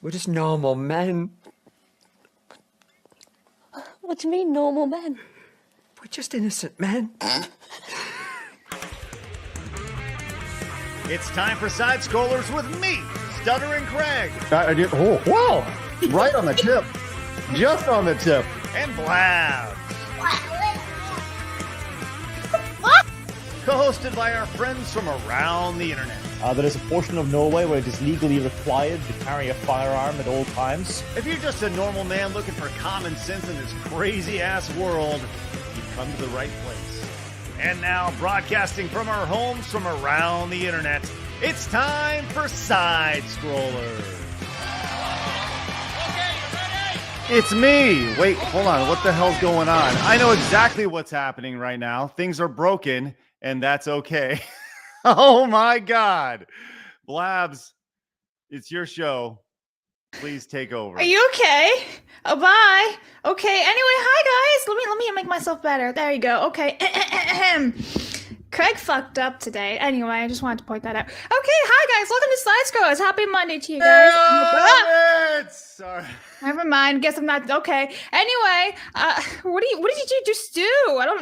We're just normal men. What do you mean, normal men? We're just innocent men. It's time for Side Scrollers with me, Stuttering Craig. Oh, wow. Right on the tip. Just on the tip. And Blabs. Co-hosted by our friends from around the internet. There is a portion of Norway where it is legally required to carry a firearm at all times. If you're just a normal man looking for common sense in this crazy-ass world, you've come to the right place. And now, broadcasting from our homes from around the internet, it's time for Side Scrollers. It's me. Wait, hold on. What the hell's going on? I know exactly what's happening right now. Things are broken, and that's okay. Oh, my God. Blabs, it's your show. Please take over. Are you okay? Oh, bye. Okay. Anyway, hi, guys. Let me make myself better. There you go. Okay. Craig fucked up today. Anyway, I just wanted to point that out. Okay, hi, guys. Welcome to Side Scrollers. Happy Monday to you guys. Sorry. Never mind. Guess I'm not okay. Anyway, what did you just do?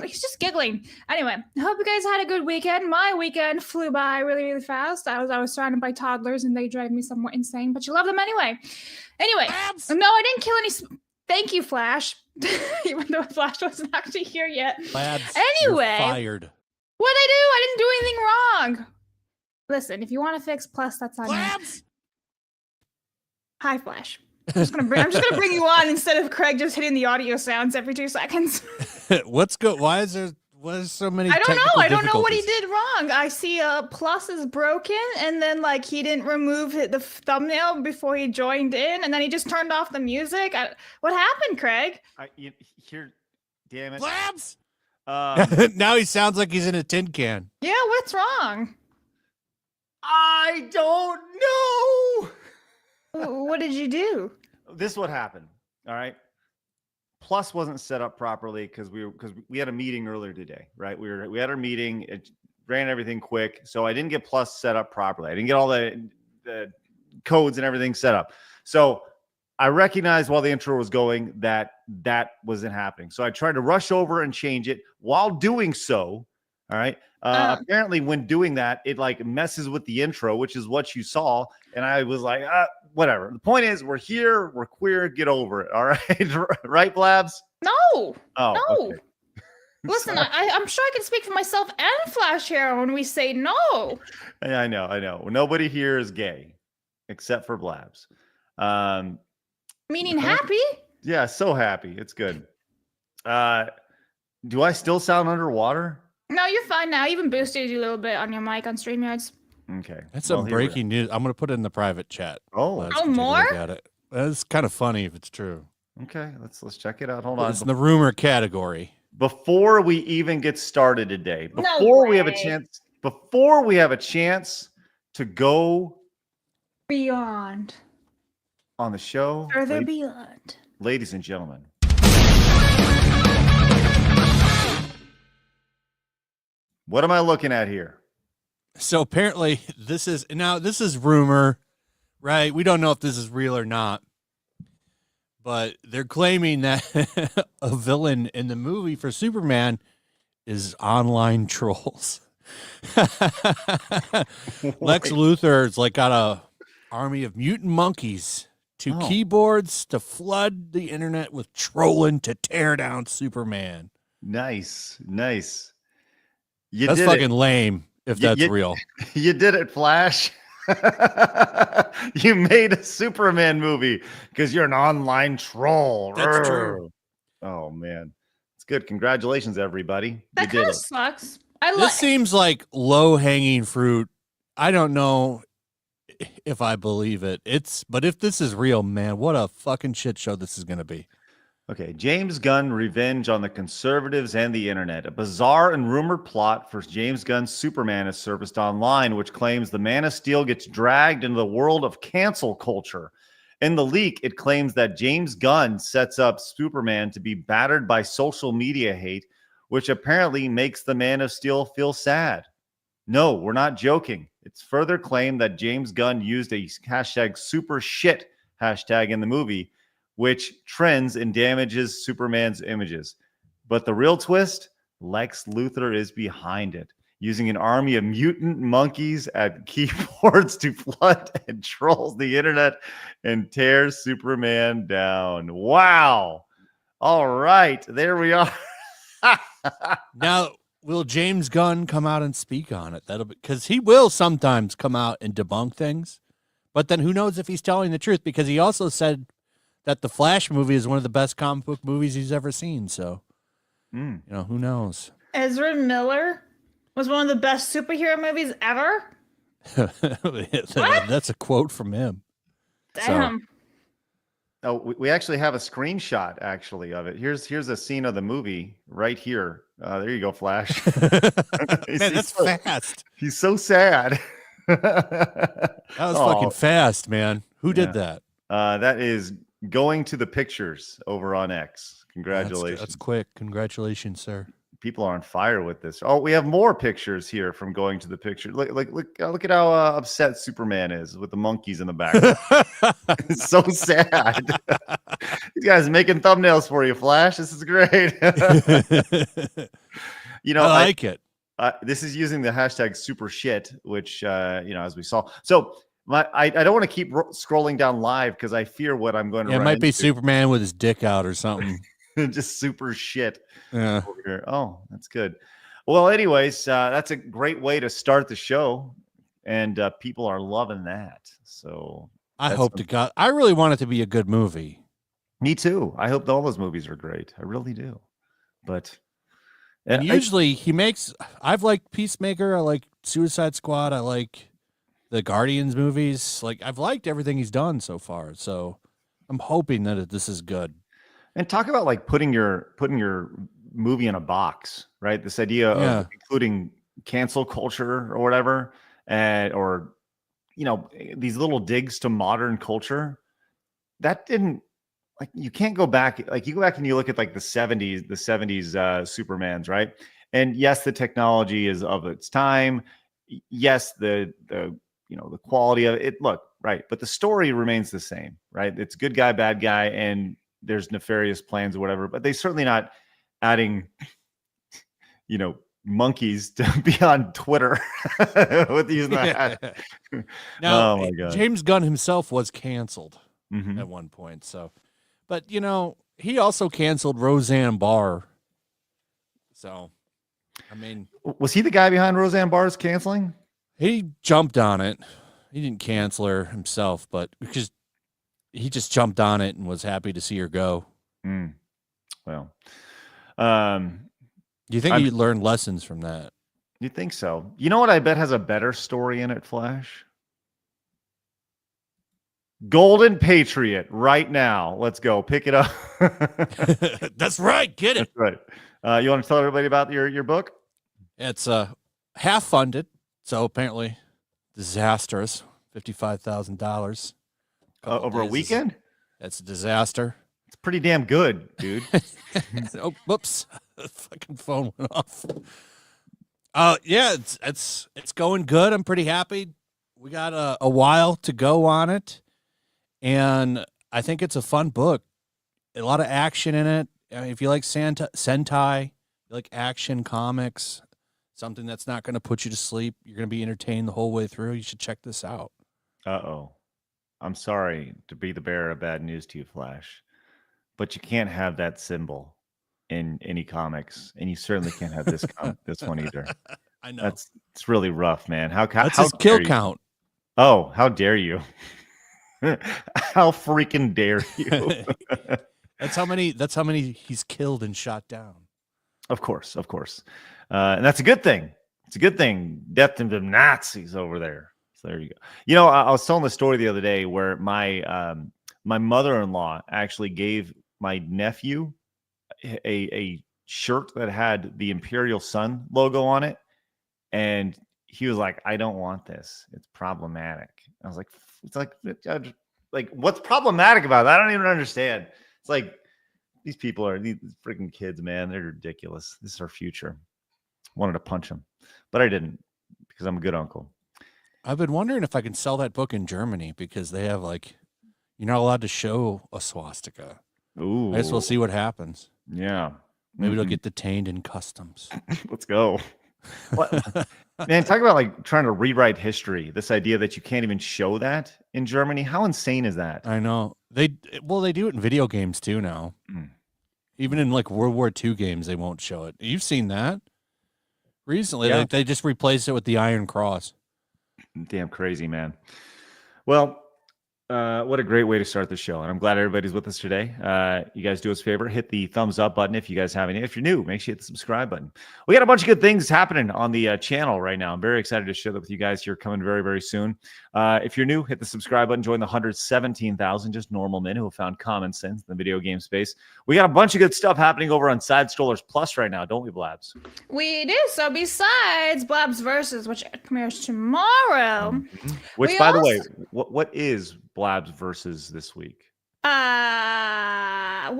He's just giggling. Anyway, I hope you guys had a good weekend. My weekend flew by really, really fast. I was surrounded by toddlers and they drive me somewhat insane, but you love them anyway. Anyway, no, I didn't kill any. Thank you, Flash. Even though Flash wasn't actually here yet. Labs, anyway, you're fired. What'd I do? I didn't do anything wrong. Listen, if you want to fix Plus, that's on you. Hi, Flash. I'm just gonna bring you on instead of Craig just hitting the audio sounds every 2 seconds. Why is so many? I don't know what he did wrong. I see Plus is broken, and then like he didn't remove the thumbnail before he joined in, and then he just turned off the music. What happened, Craig? Damn it, Blabs. Now he sounds like he's in a tin can. Yeah, what's wrong? I don't know. What did you do? This is what happened. All right. Plus wasn't set up properly because we had a meeting earlier today, right? We had our meeting. It ran everything quick, so I didn't get Plus set up properly. I didn't get all the codes and everything set up. So I recognized while the intro was going that wasn't happening. So I tried to rush over and change it. While doing so, all right, apparently when doing that, it like messes with the intro, which is what you saw. And I was like, whatever. The point is, we're here. We're queer. Get over it. All right. Right, Blabs? No. Oh, no. Okay. Listen, I'm sure I can speak for myself and Flash here when we say no. Yeah, I know. Nobody here is gay except for Blabs. Meaning happy? Yeah, so happy. It's good. Do I still sound underwater? No, you're fine now. I even boosted you a little bit on your mic on StreamYards. Okay. That's some breaking news. I'm going to put it in the private chat. Oh, more? That's kind of funny if it's true. Okay, let's check it out. Hold on. It's in the rumor category. Before we even get started today, before we have a chance to go beyond on the show, further beyond, ladies and gentlemen. What am I looking at here? So apparently this is rumor, right? We don't know if this is real or not, but they're claiming that a villain in the movie for Superman is online trolls. Lex Luthor's like got a army of mutant monkeys, two keyboards to flood the internet with trolling to tear down Superman. Nice. That's fucking lame if that's real. You did it, Flash. You made a Superman movie because you're an online troll. That's true. Oh, man. It's good. Congratulations, everybody. That kind of sucks. This seems like low-hanging fruit. I don't know if I believe it. But if this is real, man, what a fucking shit show this is going to be. Okay, James Gunn revenge on the conservatives and the internet. A bizarre and rumored plot for James Gunn's Superman is surfaced online, which claims the Man of Steel gets dragged into the world of cancel culture. In the leak, it claims that James Gunn sets up Superman to be battered by social media hate, which apparently makes the Man of Steel feel sad. No, we're not joking. It's further claimed that James Gunn used a hashtag super shit hashtag in the movie, which trends and damages Superman's images. But the real twist, Lex Luthor is behind it, using an army of mutant monkeys at keyboards to flood and trolls the internet and tear Superman down. Wow. All right, there we are. Now, will James Gunn come out and speak on it? That'll be because he will sometimes come out and debunk things, but then who knows if he's telling the truth? Because he also said that the Flash movie is one of the best comic book movies he's ever seen. So, you know, who knows? Ezra Miller was one of the best superhero movies ever. That's a quote from him. Damn. So, Oh, we actually have a screenshot actually of it. Here's a scene of the movie right here. There you go, Flash. man, that's fast. He's so sad. That was fucking fast, man. Who did that? That is going to the pictures over on X. Congratulations. That's quick. Congratulations, sir. People are on fire with this. Oh, we have more pictures here from going to the picture. Look at how upset Superman is with the monkeys in the background. It's so sad. These guys making thumbnails for you, Flash. This is great. You know, I like it. This is using the hashtag super shit, which you know, as we saw. So I don't want to keep scrolling down live because I fear what I'm going to. Yeah, it run might be into. Superman with his dick out or something. Just super shit. Yeah. Over here. Oh, that's good. Well, anyways, that's a great way to start the show, and people are loving that. So I hope to God. I really want it to be a good movie. Me too. I hope all those movies are great. I really do. But and usually he makes. I've liked Peacemaker. I like Suicide Squad. I like the Guardians movies. Like I've liked everything he's done so far. So I'm hoping that this is good. And talk about like putting your movie in a box, right? This idea of including cancel culture or whatever, or you know, these little digs to modern culture. That didn't, like, you can't go back. Like you go back and you look at like the 70s Supermans, right? And yes, the technology is of its time. Yes, the you know, the quality of it. Look, right, but the story remains the same, right? It's good guy, bad guy, and there's nefarious plans or whatever, but they're certainly not adding, you know, monkeys to be on Twitter with using that. Now, oh my God. James Gunn himself was canceled at one point. So, but you know, he also canceled Roseanne Barr. So, I mean, was he the guy behind Roseanne Barr's canceling? He jumped on it. He didn't cancel her himself, but because he just jumped on it and was happy to see her go. Well, do you think he learned lessons from that? You think so? You know what I bet has a better story in it, Flash? Golden Patriot right now. Let's go. Pick it up. That's right. Get it. That's right. You want to tell everybody about your book? It's half funded. So apparently disastrous. $55,000. Over a weekend? That's a disaster. It's pretty damn good, dude. Oh, whoops. The fucking phone went off. Yeah, it's going good. I'm pretty happy. We got a while to go on it. And I think it's a fun book. A lot of action in it. I mean, if you like Sentai, you like action comics, something that's not going to put you to sleep, you're going to be entertained the whole way through, you should check this out. Uh-oh. I'm sorry to be the bearer of bad news to you, Flash, but you can't have that symbol in any comics, and you certainly can't have this this one either. I know. It's really rough, man. That's how his kill count. Oh, how dare you? How freaking dare you? That's how many he's killed and shot down. Of course. And that's a good thing. It's a good thing. Death to the Nazis over there. So there you go. You know, I was telling the story the other day where my mother-in-law actually gave my nephew a shirt that had the Imperial Sun logo on it, and he was like, "I don't want this. It's problematic." I was like, "It's like what's problematic about that? I don't even understand." It's like these people are these freaking kids, man. They're ridiculous. This is our future. Wanted to punch them, but I didn't because I'm a good uncle. I've been wondering if I can sell that book in Germany because they have like you're not allowed to show a swastika. Ooh. I guess we'll see what happens. Yeah. Maybe it'll Mhm. get detained in customs. Let's go. What? Man, talk about like trying to rewrite history. This idea that you can't even show that in Germany. How insane is that? I know. They do it in video games too now. Mm. Even in like World War II games, they won't show it. You've seen that recently. Yeah. They just replaced it with the Iron Cross. Damn crazy, man. Well, what a great way to start the show. And I'm glad everybody's with us today. You guys do us a favor, hit the thumbs up button if you guys have any. If you're new, make sure you hit the subscribe button. We got a bunch of good things happening on the channel right now. I'm very excited to share that with you guys here coming very, very soon. If you're new, hit the subscribe button. Join the 117,000 just normal men who have found common sense in the video game space. We got a bunch of good stuff happening over on Side Scrollers Plus right now, don't we, Blabs? We do. So besides Blabs Versus, which premieres tomorrow, Which, we by the way, also- what is Blabs Versus this week? well,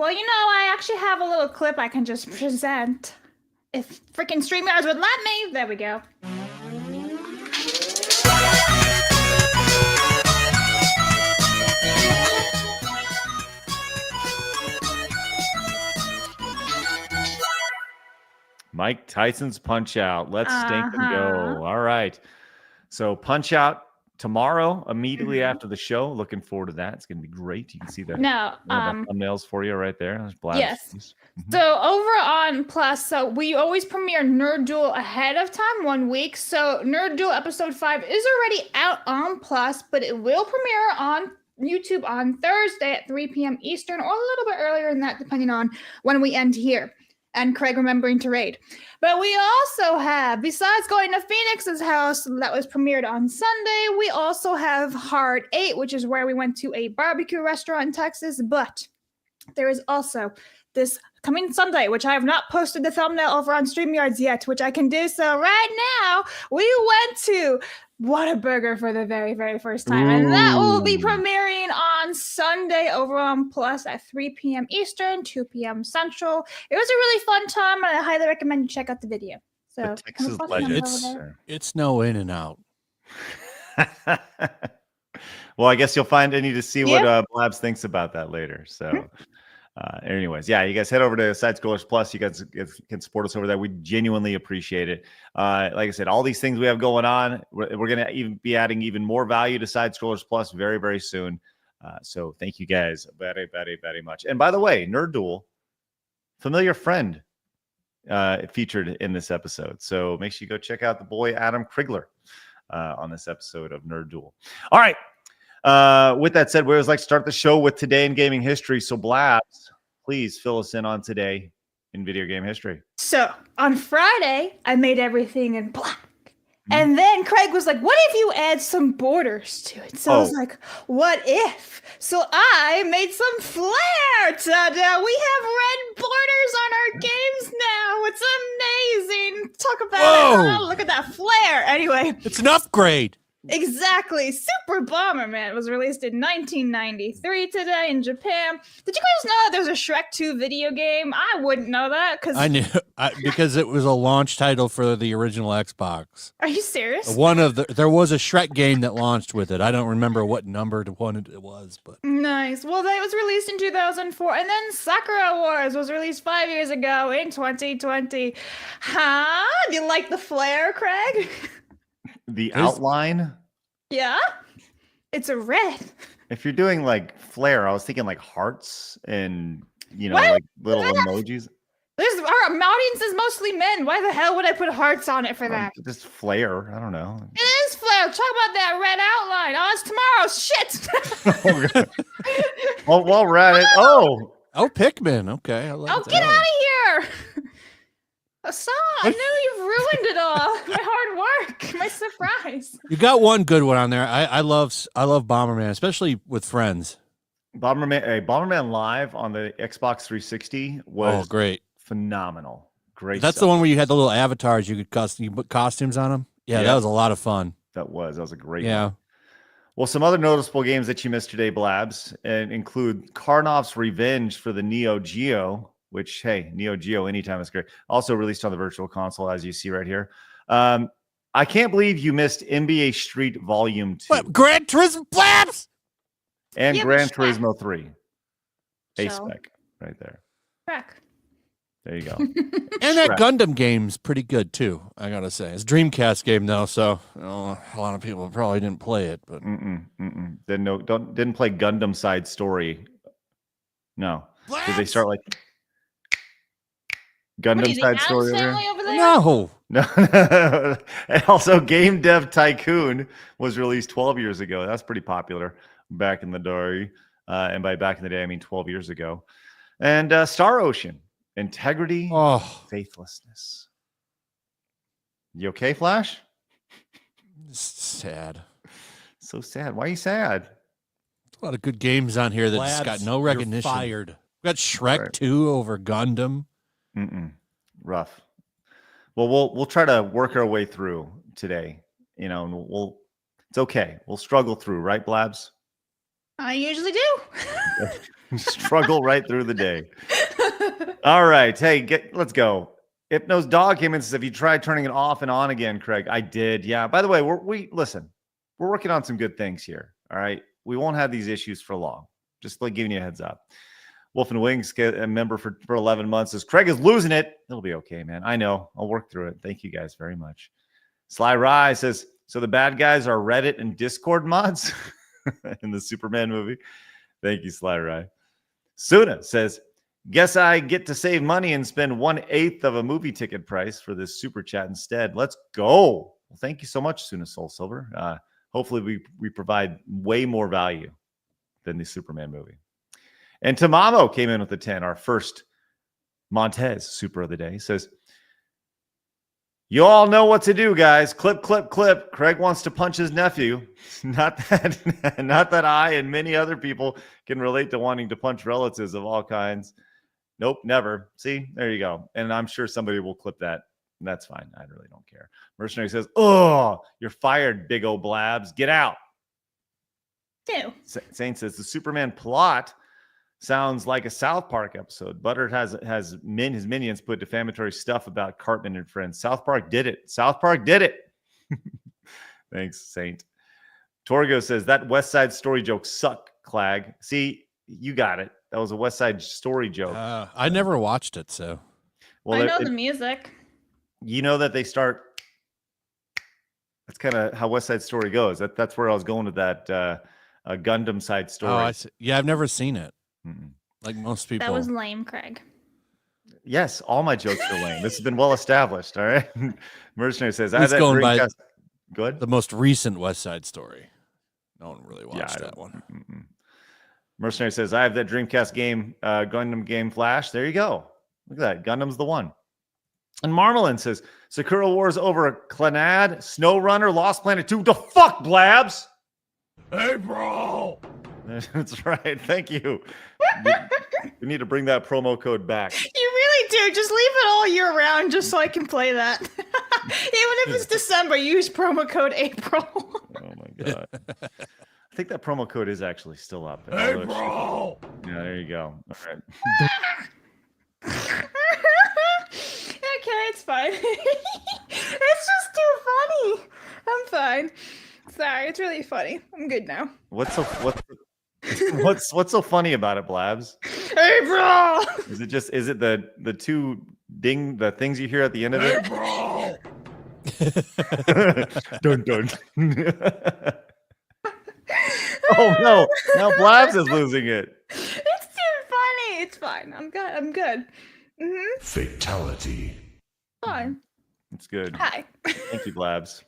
I actually have a little clip I can just present. If freaking StreamYards would let me. There we go. Mike Tyson's Punch Out. Let's stink and Uh-huh. go. All right. So Punch Out tomorrow, immediately Mhm. after the show. Looking forward to that. It's going to be great. You can see the No, one of the thumbnails for you right there. There's Blabs. yes. So over on Plus, so we always premiere Nerd Duel ahead of time, 1 week. So Nerd Duel episode 5 is already out on Plus, but it will premiere on YouTube on Thursday at 3 p.m. Eastern, or a little bit earlier than that, depending on when we end here. And Craig remembering to raid. But we also have, besides going to Phoenix's house that was premiered on Sunday, we also have Hard 8, which is where we went to a barbecue restaurant in Texas. But there is also this coming Sunday, which I have not posted the thumbnail over on StreamYards yet, which I can do so right now. We went to Whataburger for the very, very first time. And that will be Ooh. premiering on Sunday over on Plus at 3 p.m. Eastern, 2 p.m. Central. It was a really fun time, and I highly recommend you check out the video. So, The Texas come legend. over It's- there. It's no in and out. Well, I guess you'll find I need to see what Yeah. Blabs thinks about that later. So anyways, yeah, you guys head over to Side Scrollers Plus. You guys can support us over there. We genuinely appreciate it. Like I said, all these things we have going on, we're going to even be adding even more value to Side Scrollers Plus very, very soon. So thank you guys very, very, very much. And by the way, Nerd Duel, familiar friend featured in this episode. So make sure you go check out the boy Adam Krigler on this episode of Nerd Duel. All right. With that said, we always like to start the show with today in gaming history. So Blabs, please fill us in on today in video game history. So on Friday, I made everything in black. And then Craig was like, what if you add some borders to it? So I was like, what if? So I made some flair. Ta-da! We have red borders on our games now. It's amazing. Talk about it. Whoa. Oh, look at that flair. Anyway, It's an upgrade. exactly. Super Bomberman was released in 1993 today in Japan. Did you guys know that there's a Shrek 2 video game? I wouldn't know that because I knew because it was a launch title for the original Xbox. are you serious? There was a Shrek game that launched with it. I don't remember what numbered one it was, but Nice. Well, that was released in 2004, and then Sakura Wars was released 5 years ago in 2020. Huh? Do you like the flair, Craig? The outline, Yeah. It's a red. if you're doing like flair, I was thinking like hearts and, Why like little emojis. Our audience is mostly men. Why the hell would I put hearts on it for that? Just flair. I don't know. It is flair. Talk about that red outline. Oh, it's tomorrow. Shit. Well, while we're at it, oh, Pikmin. Okay, I like Oh, get out of here. Hassan, I knew you ruined it all. My hard work, my surprise. You got one good one on there. I love Bomberman, especially with friends. Bomberman Live on the Xbox 360 was Great. phenomenal. Great. That's the stuff. one where you had the little avatars you put costumes on them. Yeah, Yeah. that was a lot of fun. That was a great Yeah. one. Well, some other noticeable games that you missed today, Blabs, and include Karnoff's Revenge for the Neo Geo, which, hey, Neo Geo anytime is great. Also released on the Virtual Console, as you see right here. I can't believe you missed NBA Street Volume 2. What, Gran Turismo Blabs? And Yeah, but Gran Shrek. Turismo 3. A So- spec right there. Crack. There you go. And that Shrek. Gundam game's pretty good too, I gotta say. It's a Dreamcast game though, so a lot of people probably didn't play it. But Didn't play Gundam Side Story. No. Did they start like What Gundam is the Side Addams Story over there? family over there? no, No. And also, Game Dev Tycoon was released 12 years ago. That's pretty popular back in the day. And by back in the day, I mean 12 years ago. And Star Ocean, Integrity, oh, Faithlessness. You okay, Flash? it's sad. So sad. Why are you sad? A lot of good games on here that just got Blabs, no you're recognition. fired. We got Shrek Right. 2 over Gundam. Rough. Well, we'll try to work our way through today. You know, and it's okay. We'll struggle through, right, Blabs? I usually do. Struggle right through the day. All right. Hey, let's go. Hypno's dog came in and says, have you tried turning it off and on again, Craig? I did. Yeah. By the way, listen, we're working on some good things here. All right. We won't have these issues for long. Just like giving you a heads up. Wolf and Wings, a member for 11 months, says, Craig is losing it. It'll be okay, man. I know. I'll work through it. Thank you guys very much. Sly Rye says, so the bad guys are Reddit and Discord mods in the Superman movie. Thank you, Sly Rye. Suna says, guess I get to save money and spend 1/8 of a movie ticket price for this super chat instead. Let's go. Well, thank you so much, Suna Soul Silver. Hopefully we provide way more value than the Superman movie. And Tamamo came in with the 10, our first Montez super of the day. Says, you all know what to do, guys. Clip, clip, clip. Craig wants to punch his nephew. Not that I and many other people can relate to wanting to punch relatives of all kinds. Nope, never. See, there you go. And I'm sure somebody will clip that. And that's fine. I really don't care. Mercenary says, oh, you're fired, big old Blabs. Get out. Ew. Saint says, the Superman plot sounds like a South Park episode. Butters has his minions put defamatory stuff about Cartman and friends. South Park did it. South Park did it. Thanks, Saint. Torgo says, that West Side Story joke suck, Clag. See, you got it. That was a West Side Story joke. I never watched it, so. Well, I know the music. You know that they start. That's kind of how West Side Story goes. That's where I was going with that Gundam Side Story. Oh, I see. Yeah, I've never seen it. Mm-mm. Like most people. That was lame, Craig. Yes, all my jokes are lame. This has been well established. All right. Mercenary says, I He's had that going by Dreamcast. Good. the most recent West Side Story. No one really Yeah, watched I that don't- one. Mm-mm. Mercenary says, I have that Dreamcast game, Gundam game Flash. There you go. Look at that. Gundam's the one. And Marmalin says, Sakura Wars over Clannad, SnowRunner, Lost Planet 2. The fuck, Blabs? Hey, bro! That's right. Thank you. We need to bring that promo code back. You really do. Just leave it all year round just so I can play that. Even if it's December, use promo code April. Oh my god. I think that promo code is actually still up. Hey, Although bro! yeah, there you go. All right. Okay, it's fine. It's just too funny. I'm fine. Sorry, it's really funny. I'm good now. What's so funny about it, Blabs? Hey, bro! Is it the two the things you hear at the end of Hey, it? bro! Dun dun. Oh no! Now Blabs is losing it. It's too funny. It's fine. I'm good. I'm good. Fatality. Fine. It's good. Hi. Thank you, Blabs.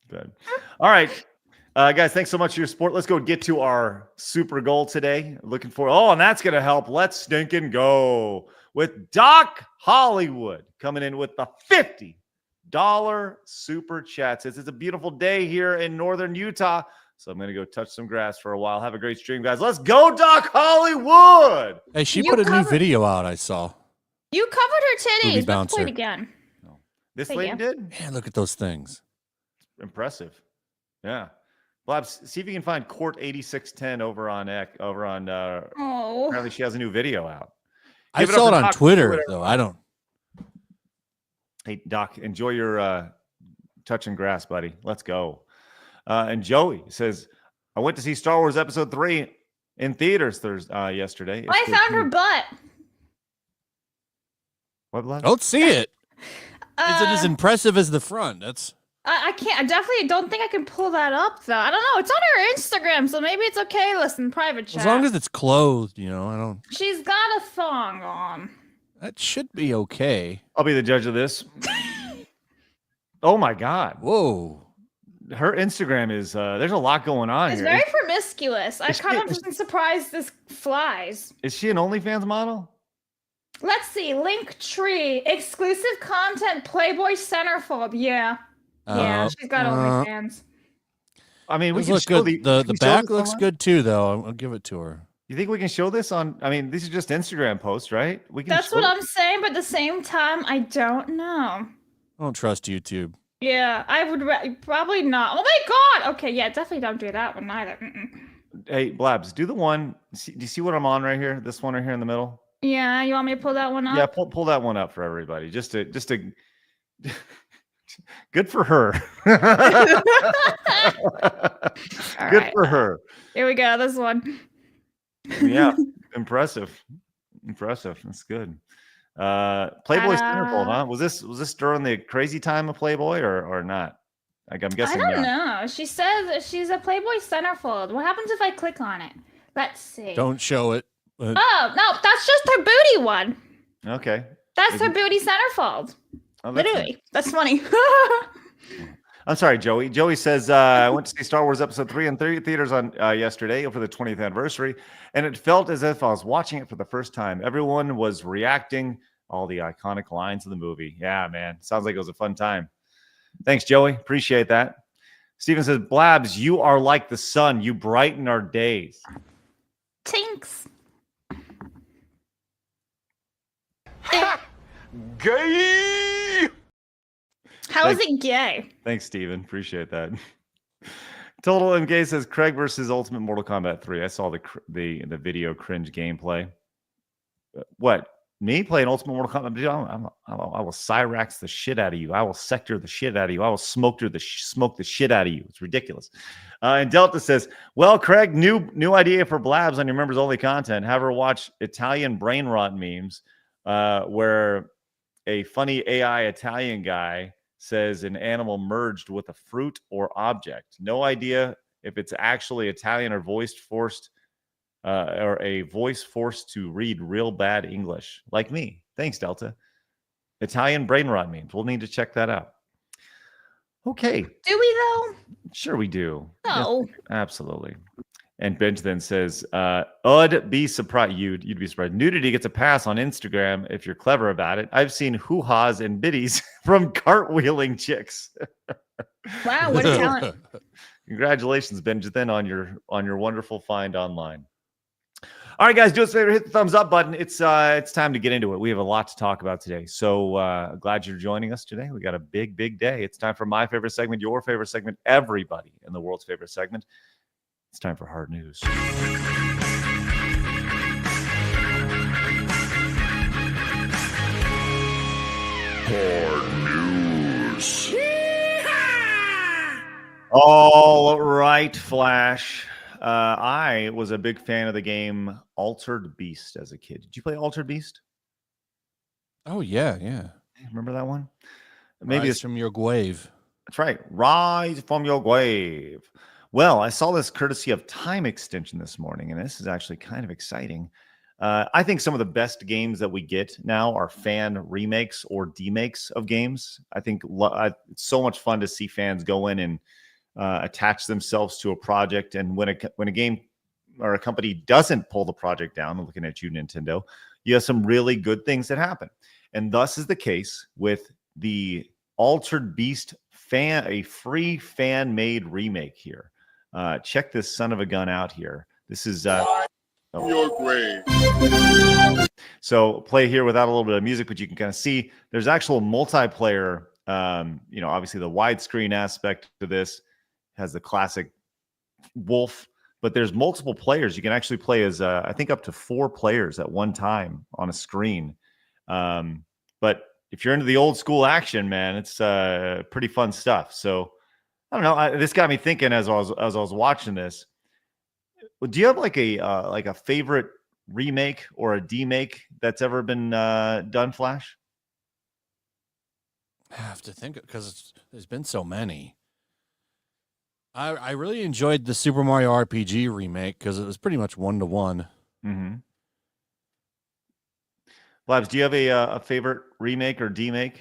Good. All right. Guys, thanks so much for your support. Let's go get to our super goal today. Looking for, and that's going to help. Let's stink and go with Doc Hollywood coming in with the $50 super chat. It's a beautiful day here in northern Utah. So I'm going to go touch some grass for a while. Have a great stream, guys. Let's go, Doc Hollywood. Hey, she You put a new covered- video out, I saw. You covered her Movie titties. Let's play it bouncer. again. This Thank lady you. did? Man, look at those things. Impressive. Yeah. Blabs, see if you can find Court 8610 over on Oh. apparently she has a new video out. I Give it up saw for it on Doc Twitter, Hollywood, though. I don't. Hey, Doc, enjoy your touching grass, buddy. Let's go. And Joey says, I went to see Star Wars Episode 3 in theaters yesterday. It's I good found her too. butt. What, Blabs? Don't see it. Is it as Uh, impressive as the front? That's I can't. I definitely don't think I can pull that up though. I don't know. It's on her Instagram, so maybe it's okay. Listen, private chat. as long as it's clothed, I don't. She's got a thong on. That should be okay. I'll be the judge of this. Oh my God. Whoa. Her Instagram is, there's a lot going on It's here. very promiscuous. I is kind she- of am surprised this flies. Is she an OnlyFans model? Let's see. Linktree. Exclusive content. Playboy Centerfold. Yeah. Yeah, she's got OnlyFans. I mean, we Those can look show good. can The we show back this looks online? good too, though. I'll give it to her. You think we can show this on? I mean, these are just Instagram posts, right? We can. That's show what it. I'm saying, but at the same time, I don't know. I don't trust YouTube. Yeah, I would probably not. Oh my God! Okay, yeah, definitely don't do that one either. Hey, Blabs, do the one. Do you see what I'm on right here? This one right here in the middle. Yeah, you want me to pull that one up? Yeah, pull that one up for everybody. Just to. Good for her. All Good right. for her. Here we go. This one. Yeah, impressive. That's good. Playboy Centerfold, huh? Was this during the crazy time of Playboy or not? Like, I'm I guessing. don't yeah. know. She says she's a Playboy Centerfold. What happens if I click on it? Let's see. Don't show it. But Oh no, that's just her booty one. Okay. That's Is her it- booty centerfold. Oh, that's Literally, that's funny. I'm sorry, Joey. Joey says, I went to see Star Wars Episode 3 in theaters on yesterday for the 20th anniversary, and it felt as if I was watching it for the first time. Everyone was reacting, all the iconic lines of the movie. Yeah, man. Sounds like it was a fun time. Thanks, Joey. Appreciate that. Steven says, Blabs, you are like the sun. You brighten our days. Tinks. Gay! How is it gay? Thanks, Steven. Appreciate that. Total MK says Craig versus Ultimate Mortal Kombat 3. I saw the video cringe gameplay. What? Me playing Ultimate Mortal Kombat? Dude, I will Cyrax the shit out of you. I will sector the shit out of you. I will smoke the shit out of you. It's ridiculous. And Delta says, well, Craig, new idea for Blabs on your members only content. Have her watch Italian brain rot memes where a funny AI Italian guy says an animal merged with a fruit or object. No idea if it's actually Italian or forced or a voice forced to read real bad English, like me. Thanks, Delta. Italian brain rot memes. We'll need to check that out. Okay. Do we though? Sure we do. No. Yes, absolutely. And Benj then says, I'd be surprised. You'd be surprised. Nudity gets a pass on Instagram if you're clever about it. I've seen hoo-haws and biddies from cartwheeling chicks. Wow, what a talent. Congratulations, Benj, then on your wonderful find online. All right, guys, do us a favor, hit the thumbs up button. It's time to get into it. We have a lot to talk about today. So glad you're joining us today. We got a big day. It's time for my favorite segment, your favorite segment, everybody in the world's favorite segment. It's time for hard news. Hard news. All right, Flash. I was a big fan of the game Altered Beast as a kid. Did you play Altered Beast? Oh yeah. Remember that one? Maybe Rise it's from your grave. That's right. Rise from your grave. Well, I saw this courtesy of Time Extension this morning, and this is actually kind of exciting. I think some of the best games that we get now are fan remakes or demakes of games. I think it's so much fun to see fans go in and attach themselves to a project, and when a game or a company doesn't pull the project down, I'm looking at you, Nintendo, you have some really good things that happen. And thus is the case with the Altered Beast a free fan-made remake here. Check this son of a gun out here. This is Your grave. so play here without a little bit of music, but you can kind of see there's actual multiplayer. Obviously the widescreen aspect to this has the classic wolf, but there's multiple players. You can actually play as I think up to 4 players at one time on a screen. But if you're into the old school action, man, it's pretty fun stuff. So I don't know. This got me thinking as I was watching this. do you have like a favorite remake or a demake that's ever been done, Flash? I have to think because there's been so many. I really enjoyed the Super Mario RPG remake because it was pretty much 1-to-1. Mm-hmm. Blabs, do you have a favorite remake or demake?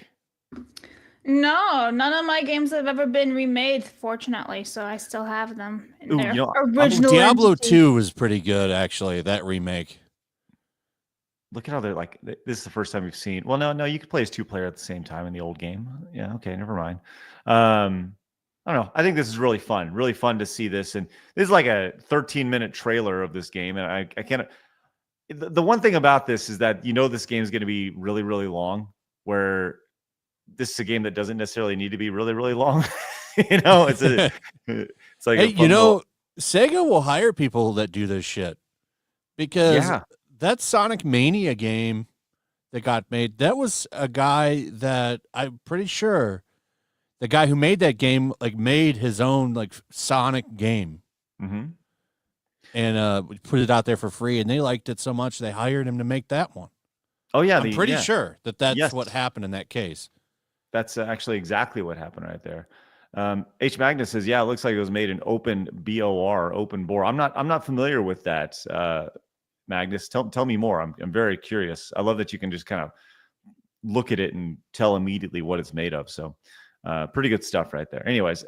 No, none of my games have ever been remade, fortunately, so I still have them in Ooh, their you know, original Diablo entity. 2 was pretty good, actually, that remake. Look at how they're like, this is the first time we've seen. Well, no, you could play as 2-player at the same time in the old game. Yeah, okay, never mind. I don't know. I think this is really fun to see this. And this is like a 13-minute trailer of this game. And I can't. The one thing about this is that this game is going to be really, really long, where this is a game that doesn't necessarily need to be really, really long. It's like, hey, Sega will hire people that do this shit because that Sonic Mania game that got made, that was a guy that I'm pretty sure the guy who made that game made his own Sonic game. Mm-hmm. And put it out there for free, and they liked it so much they hired him to make that one. Oh yeah, I'm pretty sure that's what happened in that case. That's actually exactly what happened right there. H Magnus says, "Yeah, it looks like it was made in open BOR, open bore." I'm not familiar with that. Magnus, tell me more. I'm very curious. I love that you can just kind of look at it and tell immediately what it's made of. So, pretty good stuff right there. Anyways,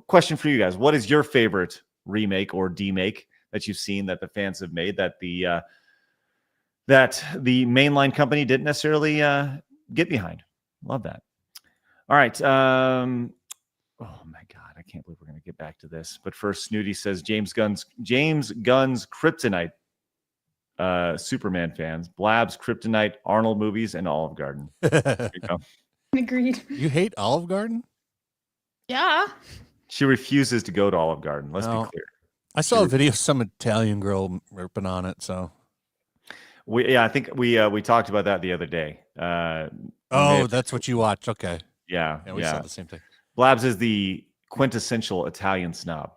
question for you guys: what is your favorite remake or demake that you've seen that the fans have made that the mainline company didn't necessarily get behind? Love that. All right. Oh my God, I can't believe we're going to get back to this. But first, Snooty says James Gunn's Kryptonite. Superman fans, Blabs, Kryptonite, Arnold movies, and Olive Garden. There you go. Agreed. You hate Olive Garden? Yeah. She refuses to go to Olive Garden. Let's be clear. I saw a video of some Italian girl ripping on it. So, I think we talked about that the other day. That's what you watched. Okay. Yeah, we saw the same thing. Blabs is the quintessential Italian snob.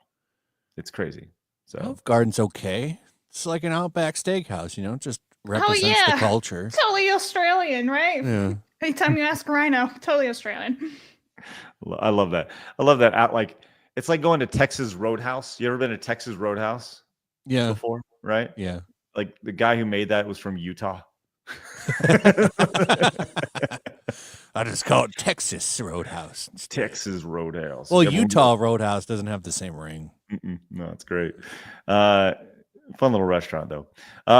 It's crazy. So Olive Garden's okay. It's like an Outback Steakhouse, just represents the culture. Totally Australian, right? Yeah. Anytime you ask Rhino, totally Australian. I love that. I love that. It's like going to Texas Roadhouse. You ever been to Texas Roadhouse? Yeah. Before, right? Yeah. Like the guy who made that was from Utah. I just call it Texas Roadhouse. Texas Roadhouse. Well, Utah Roadhouse doesn't have the same ring. No, it's great. Fun little restaurant, though.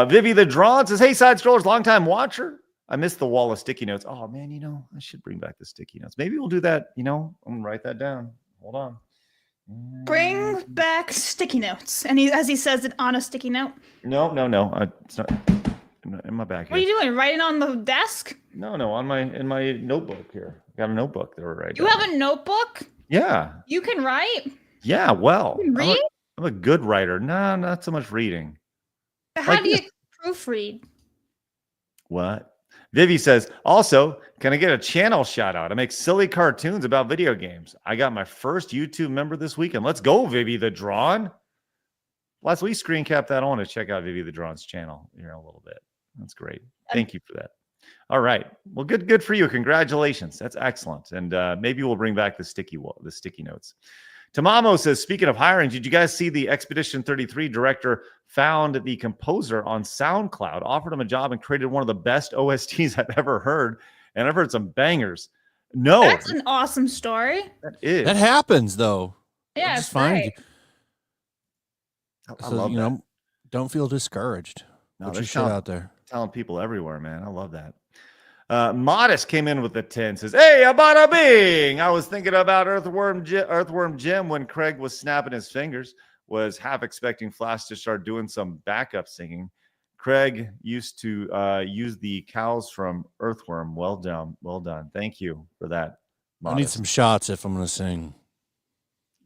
Vivi the Drawn says, "Hey, Side Scrollers, longtime watcher. I missed the wall of sticky notes. Oh, man, I should bring back the sticky notes. Maybe we'll do that. I'm going to write that down. Hold on. Bring back sticky notes." And as he says it on a sticky note. No. It's not in my back here. What are you doing? Writing on the desk? No, in my notebook here. I got a notebook that we're writing. You have a notebook? Yeah. You can write? Yeah, well. You can read? I'm a good writer. No, not so much reading. How do you proofread? What? Vivi says, also, can I get a channel shout out? I make silly cartoons about video games. I got my first YouTube member this weekend. Let's go, Vivi the Drawn. Last week, screen cap that. I want to check out Vivi the Drawn's channel here in a little bit. That's great. Thank you for that. All right. Well, good for you. Congratulations. That's excellent. And maybe we'll bring back the sticky notes. Tamamo says, speaking of hiring, did you guys see the Expedition 33 director found the composer on SoundCloud, offered him a job, and created one of the best OSTs I've ever heard? And I've heard some bangers. No. That's an awesome story. That is. That happens, though. Yeah, it's great. I love that. Don't feel discouraged. No, Put your shit out there. Telling people everywhere, man. I love that. Modest came in with the 10, says, "Hey, bada bing! I was thinking about Earthworm Jim when Craig was snapping his fingers. Was half expecting Flash to start doing some backup singing. Craig used to use the cows from Earthworm. Well done. Thank you for that, Modest. I need some shots if I'm going to sing.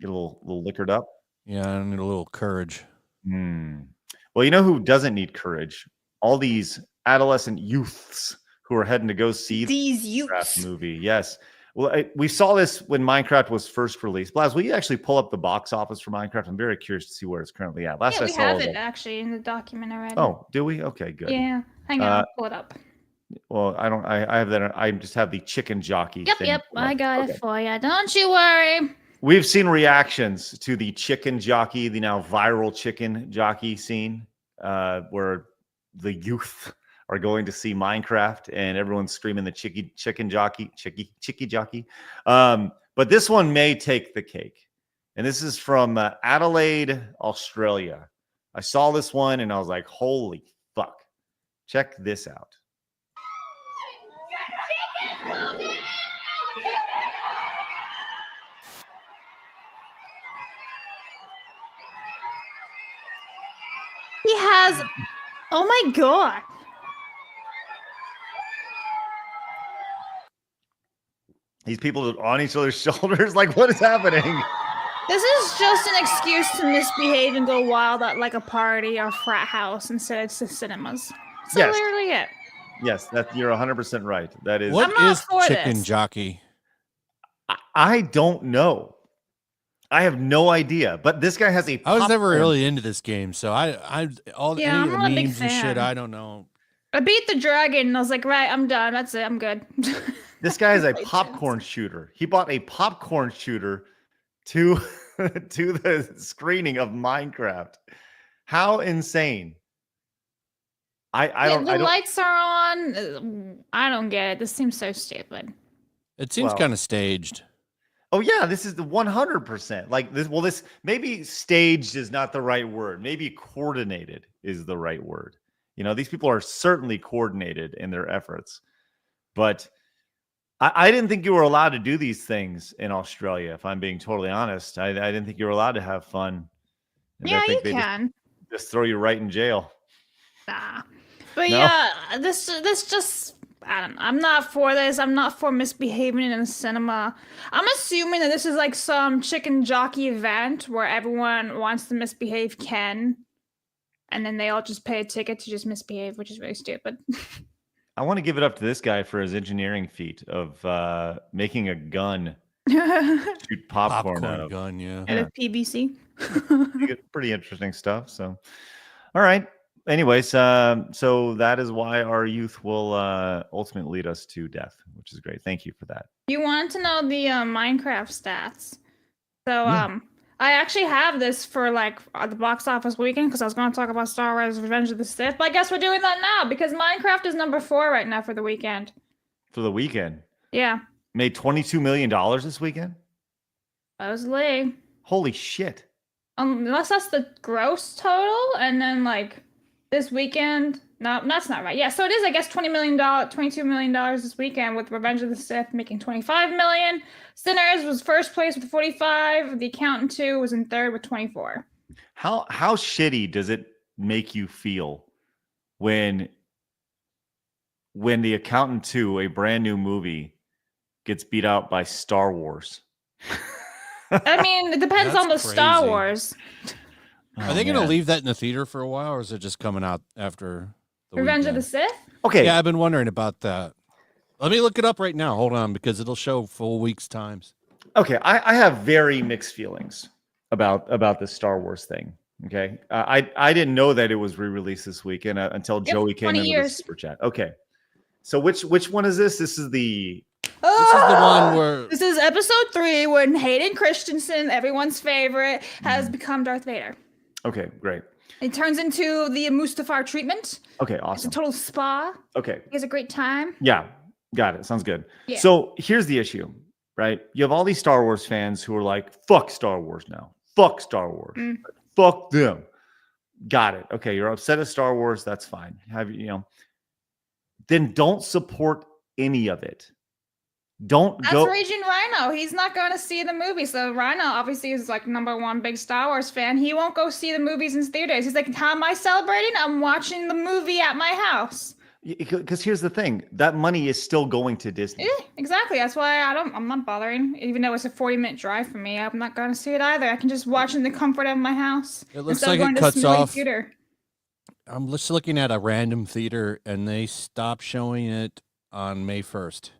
Get a little liquored up? Yeah, I need a little courage. Well, you know who doesn't need courage? All these adolescent youths who are heading to go see these the movie. Yes. Well, we saw this when Minecraft was first released. Blabs, will you actually pull up the box office for Minecraft? I'm very curious to see where it's currently at. Last Yeah, I we saw have it actually in the document already. Oh, do we? Okay, good. Yeah. Hang on, I'll pull it up. Well, I don't. I have that. I just have the chicken jockey. Yep, thing yep. pulled up. I got Okay. it for you. Don't you worry. We've seen reactions to the chicken jockey, the now viral chicken jockey scene, where the youth are going to see Minecraft and everyone's screaming the chicken jockey. But this one may take the cake. And this is from Adelaide, Australia. I saw this one and I was like, holy fuck. Check this out. He has. Oh my god. These people are on each other's shoulders. Like, what is happening? This is just an excuse to misbehave and go wild at like a party or frat house instead of the cinemas. That's Yes. literally it. Yes, you're 100% right. That is. What I'm not is for chicken this. jockey? I don't know. I have no idea. But this guy has a. I was never popcorn- really into this game, so all Yeah, any I'm of the not a big memes and shit, fan. I don't know. I beat the dragon and I was like, right, I'm done. That's it. I'm good. This guy is a Played popcorn shooter. He bought a popcorn shooter to to the screening of Minecraft. How insane! I don't. The I don't. lights are on. I don't get it. This seems so stupid. It seems Well, kind of staged. Oh yeah, this is the 100%. Like this. Well, this maybe staged is not the right word. Maybe coordinated is the right word. You know, these people are certainly coordinated in their efforts, but I didn't think you were allowed to do these things in Australia. If I'm being totally honest, I didn't think you were allowed to have fun. And I Yeah, you think they can. just throw you right in jail. Nah. But No? yeah, this just I don't know. I'm not for this. I'm not for misbehaving in a cinema. I'm assuming that this is like some chicken jockey event where everyone wants to misbehave can, and then they all just pay a ticket to just misbehave, which is really stupid. I want to give it up to this guy for his engineering feat of making a gun shoot popcorn out of. Gun, yeah. Out of PVC. Pretty interesting stuff. So, all right. Anyways, so that is why our youth will ultimately lead us to death, which is great. Thank you for that. You wanted to know the Minecraft stats. So Yeah. I actually have this for like the box office weekend because I was going to talk about Star Wars Revenge of the Sith, but I guess we're doing that now because Minecraft is number 4 right now for the weekend. For the weekend, Yeah, made $22 million this weekend. that was Lee. Holy shit! Unless that's the gross total, and then like this weekend, no, that's not right. Yeah, so it is, I guess, $22 million this weekend with Revenge of the Sith making $25 million. Sinners was first place with 45. The Accountant 2 was in third with 24. How shitty does it make you feel when the Accountant 2, a brand new movie, gets beat out by Star Wars? I mean, it depends That's on the Star crazy. Wars. Are they going man. to leave that in the theater for a while, or is it just coming out after the Revenge of weekend? the Sith? Okay. Yeah, I've been wondering about that. Let me look it up right now. Hold on, because it'll show full week's times. Okay, I have very mixed feelings about the Star Wars thing. Okay, I didn't know that it was re-released this weekend until Yep, Joey came 20 in with a years. super chat. Okay, so which one is this? This is the This is the one where This is episode 3 when Hayden Christensen, everyone's favorite, has become Darth Vader. okay, great. It turns into the Mustafar treatment. Okay, It's a awesome. total spa. Okay, He has a great time. yeah, got it. Sounds good. Yeah. So here's the issue, right? You have all these Star Wars fans who are like, "Fuck Star Wars now. Fuck Star Wars. Mm. Fuck them." Got it. Okay, you're upset at Star Wars. That's fine. Then don't support any of it. Don't That's go. Raging Rhino. He's not going to see the movie. So Rhino obviously is like #1 big Star Wars fan. He won't go see the movies in theaters. He's like, how am I celebrating? I'm watching the movie at my house. Because here's the thing, that money is still going to Disney. Yeah, exactly. That's why I'm not bothering. Even though it's a 40-minute drive for me, I'm not going to see it either. I can just watch in the comfort of my house. It looks instead of like going it to cuts smelly off. Theater. I'm just looking at a random theater, and they stopped showing it on May 1st.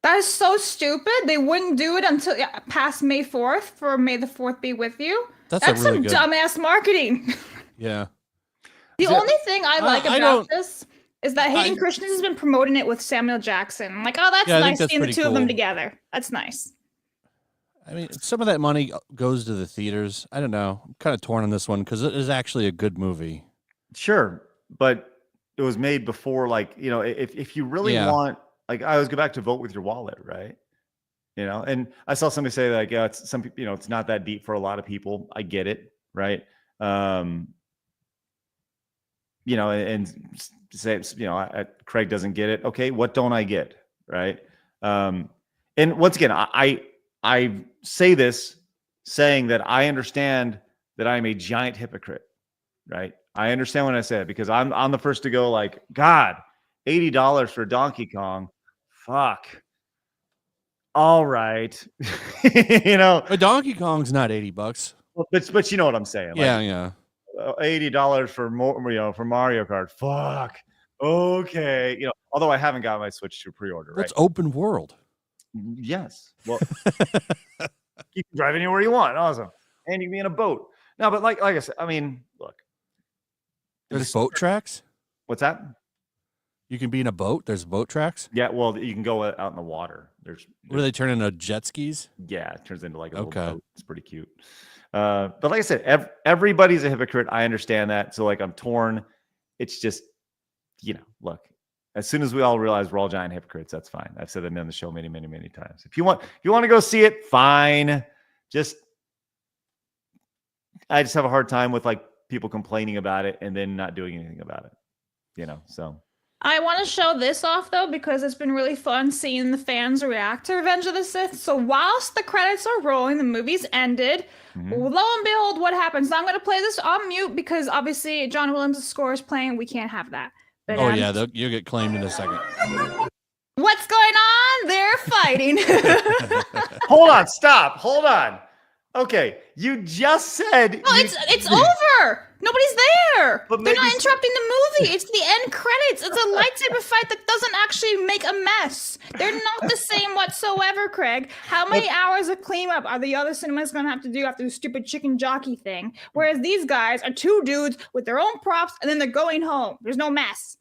That is so stupid. They wouldn't do it until past May 4th for May the 4th be with you. That's That's a really some good. dumbass marketing. Yeah. The only thing I like I about don't- this is that Hayden Christensen has been promoting it with Samuel Jackson. I'm like, oh, that's Yeah, I think nice that's seeing the pretty two of them cool. together. That's nice. I mean, some of that money goes to the theaters. I don't know. I'm kind of torn on this one because it is actually a good movie. Sure, but it was made before, like, you know, if you really want, like, I always go back to vote with your wallet, right? You know, and I saw somebody say like, yeah, it's some people, you know, it's not that deep for a lot of people. I get it, right? You know, and say, you know, Craig doesn't get it. Okay, what don't I get, right? And once again, I say this saying that I understand that I'm a giant hypocrite, right? I understand when I say it because I'm the first to go like, God, $80 for Donkey Kong, fuck. All right, you know, But Donkey Kong's not $80. but you know what I'm saying? Like, Yeah. $80 for more, you know, for Mario Kart. Fuck. Okay, you know, although I haven't got my Switch to pre-order, right? That's open world. Yes. Well, you can drive anywhere you want. Awesome. And you can be in a boat. No, but like I said, I mean, look. There's boat tracks. What's that? You can be in a boat. There's boat tracks. Yeah, well, you can go out in the water. What do they turn into jet skis? Yeah, it turns into like a little Okay. boat. It's pretty cute. But like I said, everybody's a hypocrite. I understand that. So like I'm torn. It's just, you know, look, as soon as we all realize we're all giant hypocrites, that's fine. I've said that on the show many, many, many times. If you want to go see it, fine. I just have a hard time with like people complaining about it and then not doing anything about it. You know, so I want to show this off though because it's been really fun seeing the fans react to Revenge of the Sith. So whilst the credits are rolling, the movie's ended. Lo and behold, what happens? Now I'm going to play this on mute because obviously John Williams' score is playing. We can't have that. But, Oh yeah, you'll get claimed in a second. what's going on? They're fighting. hold on, stop, hold on. Okay, you just said No, it's over. Nobody's there. But They're maybe not interrupting the movie. It's the end credits. It's a lightsaber fight that doesn't actually make a mess. They're not the same whatsoever, Craig. How many hours of cleanup are the other cinemas going to have to do after the stupid chicken jockey thing? Whereas these guys are two dudes with their own props, and then they're going home. There's no mess.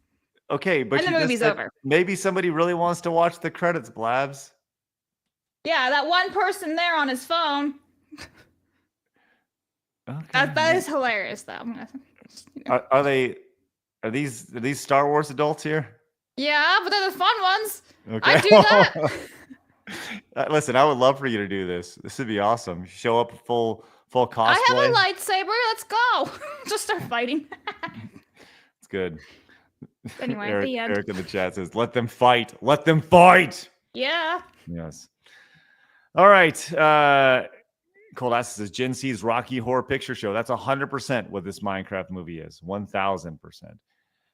Okay, but And the you just movie's said over. maybe somebody really wants to watch the credits, Blabs. Yeah, that one person there on his phone. Okay. That is hilarious, though. Are these Star Wars adults here? Yeah, but they're the fun ones. Okay. I do that. Listen, I would love for you to do this. This would be awesome. You show up full cosplay. I have a lightsaber. Let's go. Just start fighting. It's good. Anyway, Eric, the end. Eric in the chat says, "Let them fight. Let them fight." Yeah. Yes. All right. Cold Ass says Gen C's Rocky Horror Picture Show. That's 100% what this Minecraft movie is. 1,000%.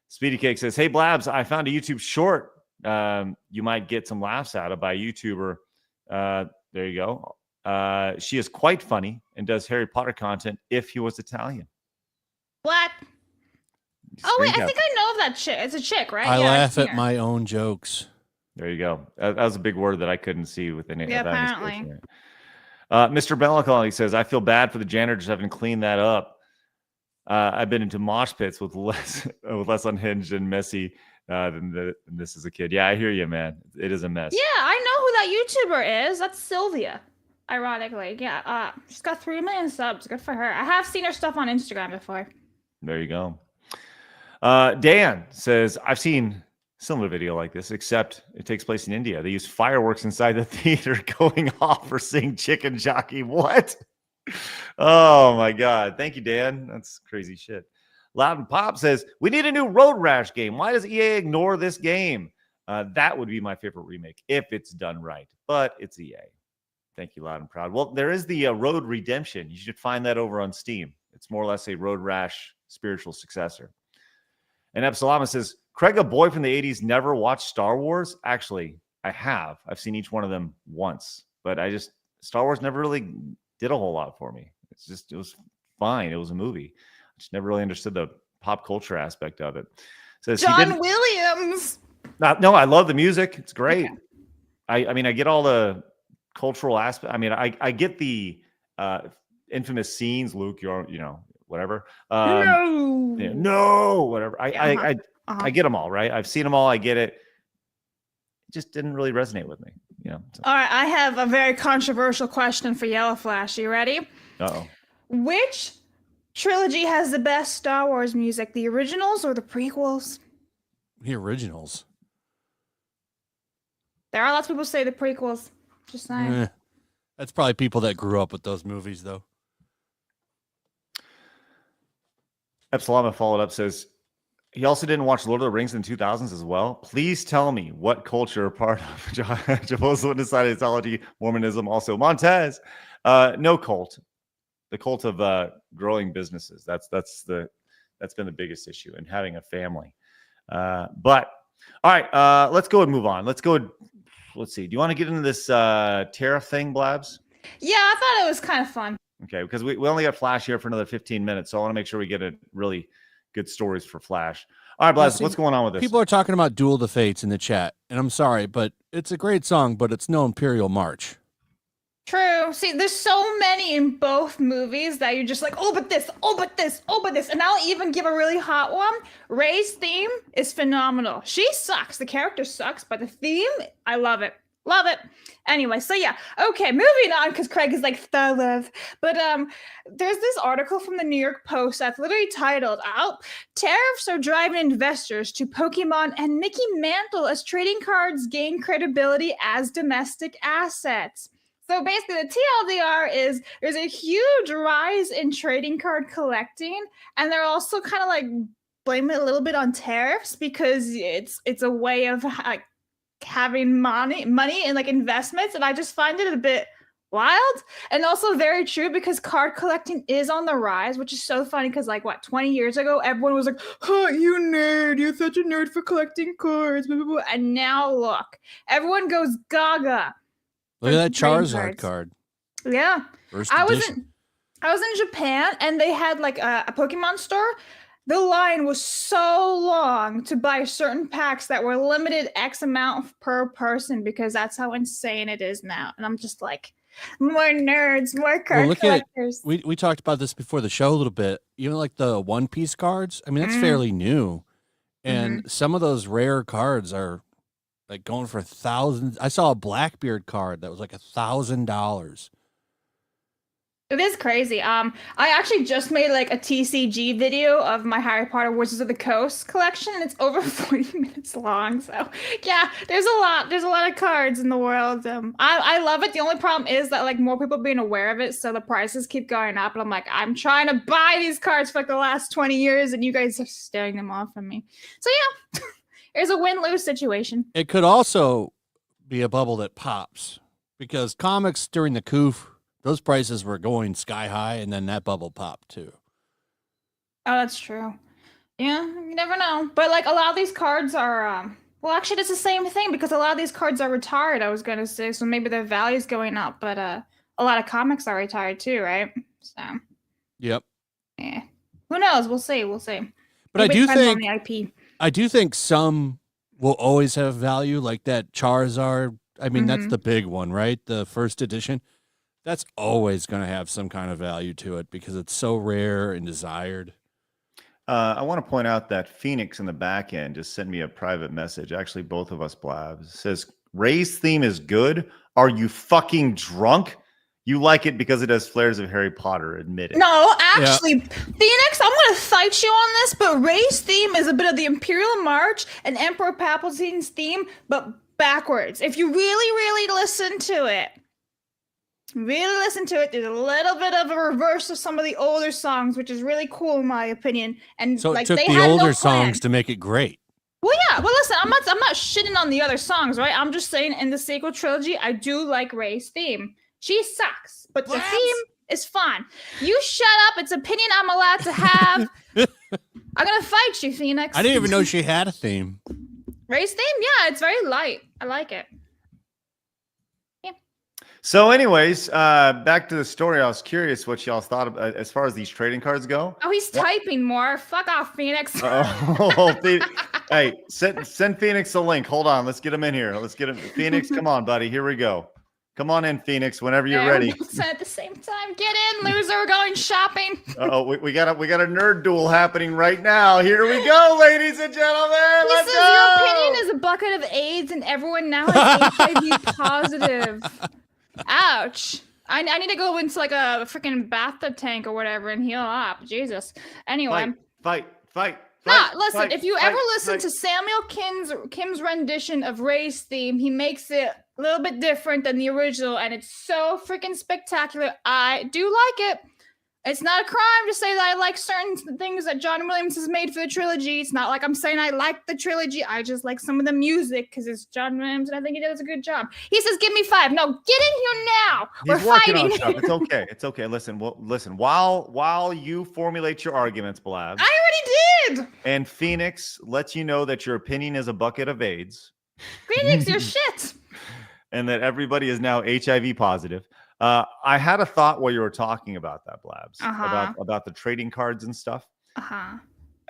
Speedy Cake says, "Hey Blabs, I found a YouTube short. You might get some laughs out of by a YouTuber. There you go. She is quite funny and does Harry Potter content if he was Italian." What? Oh wait, I Screen think I know of that chick. It's a chick, right? I Yeah, I've laugh seen at her. my own jokes. There you go. That was a big word that I couldn't see within it. Yeah, apparently. Mr. Bellicon, he says, "I feel bad for the janitors having cleaned that up. I've been into mosh pits with less unhinged and messy than this as a kid." Yeah, I hear you, man. It is a mess. Yeah, I know who that YouTuber is. That's Sylvia. Ironically, yeah. She's got 3 million subs. Good for her. I have seen her stuff on Instagram before. There you go. Dan says, "I've seen similar video like this, except it takes place in India. They use fireworks inside the theater going off for seeing Chicken Jockey." What? Oh my God. Thank you, Dan. That's crazy shit. Loud and Pop says, "We need a new Road Rash game. Why does EA ignore this game?" That would be my favorite remake if it's done right, but it's EA. Thank you, Loud and Proud. Well, there is the Road Redemption. You should find that over on Steam. It's more or less a Road Rash spiritual successor. And Epsilama says, "Craig, a boy from the 80s, never watched Star Wars?" Actually, I have. I've seen each one of them once, but Star Wars never really did a whole lot for me. It was fine. It was a movie. I just never really understood the pop culture aspect of it. Says John Williams. No, I love the music. It's great. Okay. I mean, I get all the cultural aspect. I mean, I get the infamous scenes. Luke, you're, whatever. No. Yeah, no, whatever. Uh-huh. I get them all, right? I've seen them all. I get it. It just didn't really resonate with me. So. All right, I have a very controversial question for Yellow Flash. You ready? Uh-oh. Which trilogy has the best Star Wars music, the originals or the prequels? The originals. There are lots of people say the prequels. Just saying. That's probably people that grew up with those movies, though. Epsilon followed up, says he also didn't watch Lord of the Rings in the 2000s as well. Please tell me what culture part of Jehovah's decided Scientology, Mormonism, also Montez. No cult. The cult of growing businesses. That's been the biggest issue, and having a family. But all right, let's go and move on. Let's see. Do you want to get into this tariff thing, Blabs? Yeah, I thought it was kind of fun. Okay, because we only got Flash here for another 15 minutes, so I want to make sure we get a really good stories for Flash. All right, Blabs, what's going on with this? People are talking about Duel the Fates in the chat, and I'm sorry, but it's a great song, but it's no Imperial March. True. See, there's so many in both movies that you're just like, oh, but this, oh, but this, oh, but this. And I'll even give a really hot one. Rey's theme is phenomenal. She sucks. The character sucks, but the theme, I love it. Love it. Anyway, so yeah. Okay, moving on, because Craig is like, Star love. But there's this article from the New York Post that's literally titled, Tariffs are driving investors to Pokemon and Mickey Mantle as trading cards gain credibility as domestic assets. So basically, the TLDR is there's a huge rise in trading card collecting, and they're also kind of like blaming it a little bit on tariffs because it's a way of like having money and like investments, and I just find it a bit wild and also very true because card collecting is on the rise, which is so funny because like 20 years ago everyone was like, oh, you nerd, you're such a nerd for collecting cards, blah, blah, blah. And now look, everyone goes gaga. Look at that Charizard card. Yeah. First I was edition. in Japan and they had like a Pokemon store. The line was so long to buy certain packs that were limited X amount per person because that's how insane it is now. And I'm just like, more nerds, more card collectors. We talked about this before the show a little bit. Even like the One Piece cards. I mean, that's fairly new. And some of those rare cards are like going for thousands. I saw a Blackbeard card that was like $1,000. It is crazy. I actually just made like a TCG video of my Harry Potter Wizards of the Coast collection, and it's over 40 minutes long. So yeah, there's a lot of cards in the world. I love it. The only problem is that like more people being aware of it, so the prices keep going up. And I'm like, I'm trying to buy these cards for like the last 20 years, and you guys are staring them off from me. So yeah, there's a win-lose situation. It could also be a bubble that pops because comics during the coup, those prices were going sky high, and then that bubble popped too. Oh, that's true. Yeah, you never know. But like a lot of these cards are, well, actually, it's the same thing because a lot of these cards are retired. I was gonna say, so maybe their value's going up, but a lot of comics are retired too, right? So. Yep. Yeah. Who knows? We'll see. We'll see. But maybe I do it depends think on the IP. I do think some will always have value, like that Charizard. I mean, that's the big one, right? The first edition. That's always going to have some kind of value to it because it's so rare and desired. I want to point out that Phoenix in the back end just sent me a private message. Actually, both of us, Blabs. It says, Rey's theme is good. Are you fucking drunk? You like it because it has flares of Harry Potter. Admit it. No, actually, Phoenix, I'm going to fight you on this, but Rey's theme is a bit of the Imperial March and Emperor Palpatine's theme, but backwards. If you really listen to it, there's a little bit of a reverse of some of the older songs, which is really cool in my opinion. And so like it took they the had older no plan. songs to make it great. Well, yeah. Well, listen, I'm not shitting on the other songs, right? I'm just saying in the sequel trilogy, I do like Rey's theme. She sucks, but the theme is fun. You shut up. It's opinion I'm allowed to have. I'm gonna fight you, Phoenix. I didn't even know she had a theme. Rey's theme, yeah, it's very light. I like it. So anyways, back to the story. I was curious what y'all thought about as far as these trading cards go. Oh, he's typing more. Fuck off, Phoenix. Hey, send Phoenix a link. Hold on. Let's get him in here. Let's get him. Phoenix, come on, buddy. Here we go. Come on in, Phoenix, whenever you're ready. At the same time. Get in, loser. We're going shopping. Oh, we got a nerd duel happening right now. Here we go, ladies and gentlemen. He Let's says go. your opinion is a bucket of AIDS and everyone now is HIV positive. Ouch. I need to go into like a freaking bathtub tank or whatever and heal up. Jesus. Anyway. Fight. Listen, if you ever listen to Samuel Kim's rendition of Ray's theme, he makes it a little bit different than the original, and it's so freaking spectacular. I do like it. It's not a crime to say that I like certain things that John Williams has made for the trilogy. It's not like I'm saying I like the trilogy. I just like some of the music because it's John Williams, and I think he does a good job. He says, "Give me 5." No, get in here now. We're working fighting. on stuff. It's okay. It's okay. Listen. While you formulate your arguments, Blabs, I already did. and Phoenix lets you know that your opinion is a bucket of AIDS, Phoenix, you're shit. and that everybody is now HIV positive. I had a thought while you were talking about that, Blabs, about the trading cards and stuff.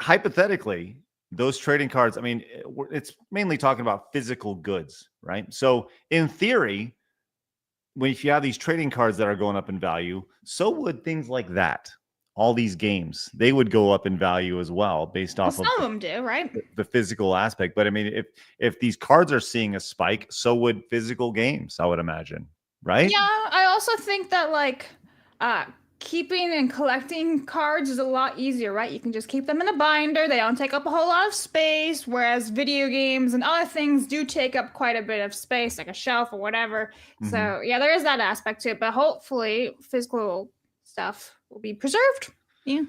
Hypothetically, those trading cards, I mean, it's mainly talking about physical goods, right? So in theory, if you have these trading cards that are going up in value, so would things like that. All these games, they would go up in value as well based off some of them do, right? The physical aspect. But I mean, if these cards are seeing a spike, so would physical games, I would imagine. Right? Yeah, I also think that like keeping and collecting cards is a lot easier, right? You can just keep them in a binder. They don't take up a whole lot of space, whereas video games and other things do take up quite a bit of space, like a shelf or whatever. Mm-hmm. So yeah, there is that aspect to it, but hopefully physical stuff will be preserved. Yeah.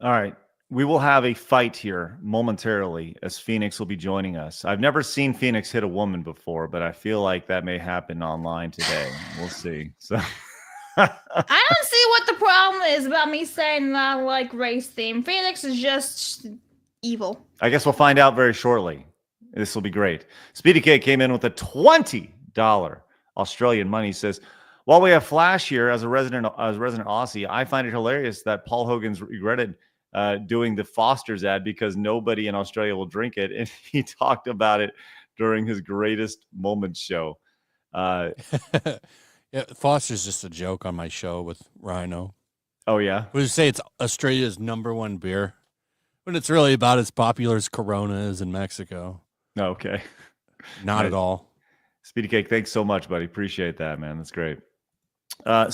All right. We will have a fight here momentarily as Phoenix will be joining us. I've never seen Phoenix hit a woman before, but I feel like that may happen online today. We'll see. So I don't see what the problem is about me saying that I like race theme. Phoenix is just evil. I guess we'll find out very shortly. This will be great. Speedy K came in with a $20 Australian money. Says, while we have Flash here as a resident Aussie, I find it hilarious that Paul Hogan's regretted doing the Foster's ad because nobody in Australia will drink it. And he talked about it during his Greatest Moments show. Yeah, Foster's just a joke on my show with Rhino. Oh, yeah? Would you say it's Australia's #1 beer? When it's really about as popular as Corona is in Mexico. Okay. Not at all. Speedy Cake, thanks so much, buddy. Appreciate that, man. That's great.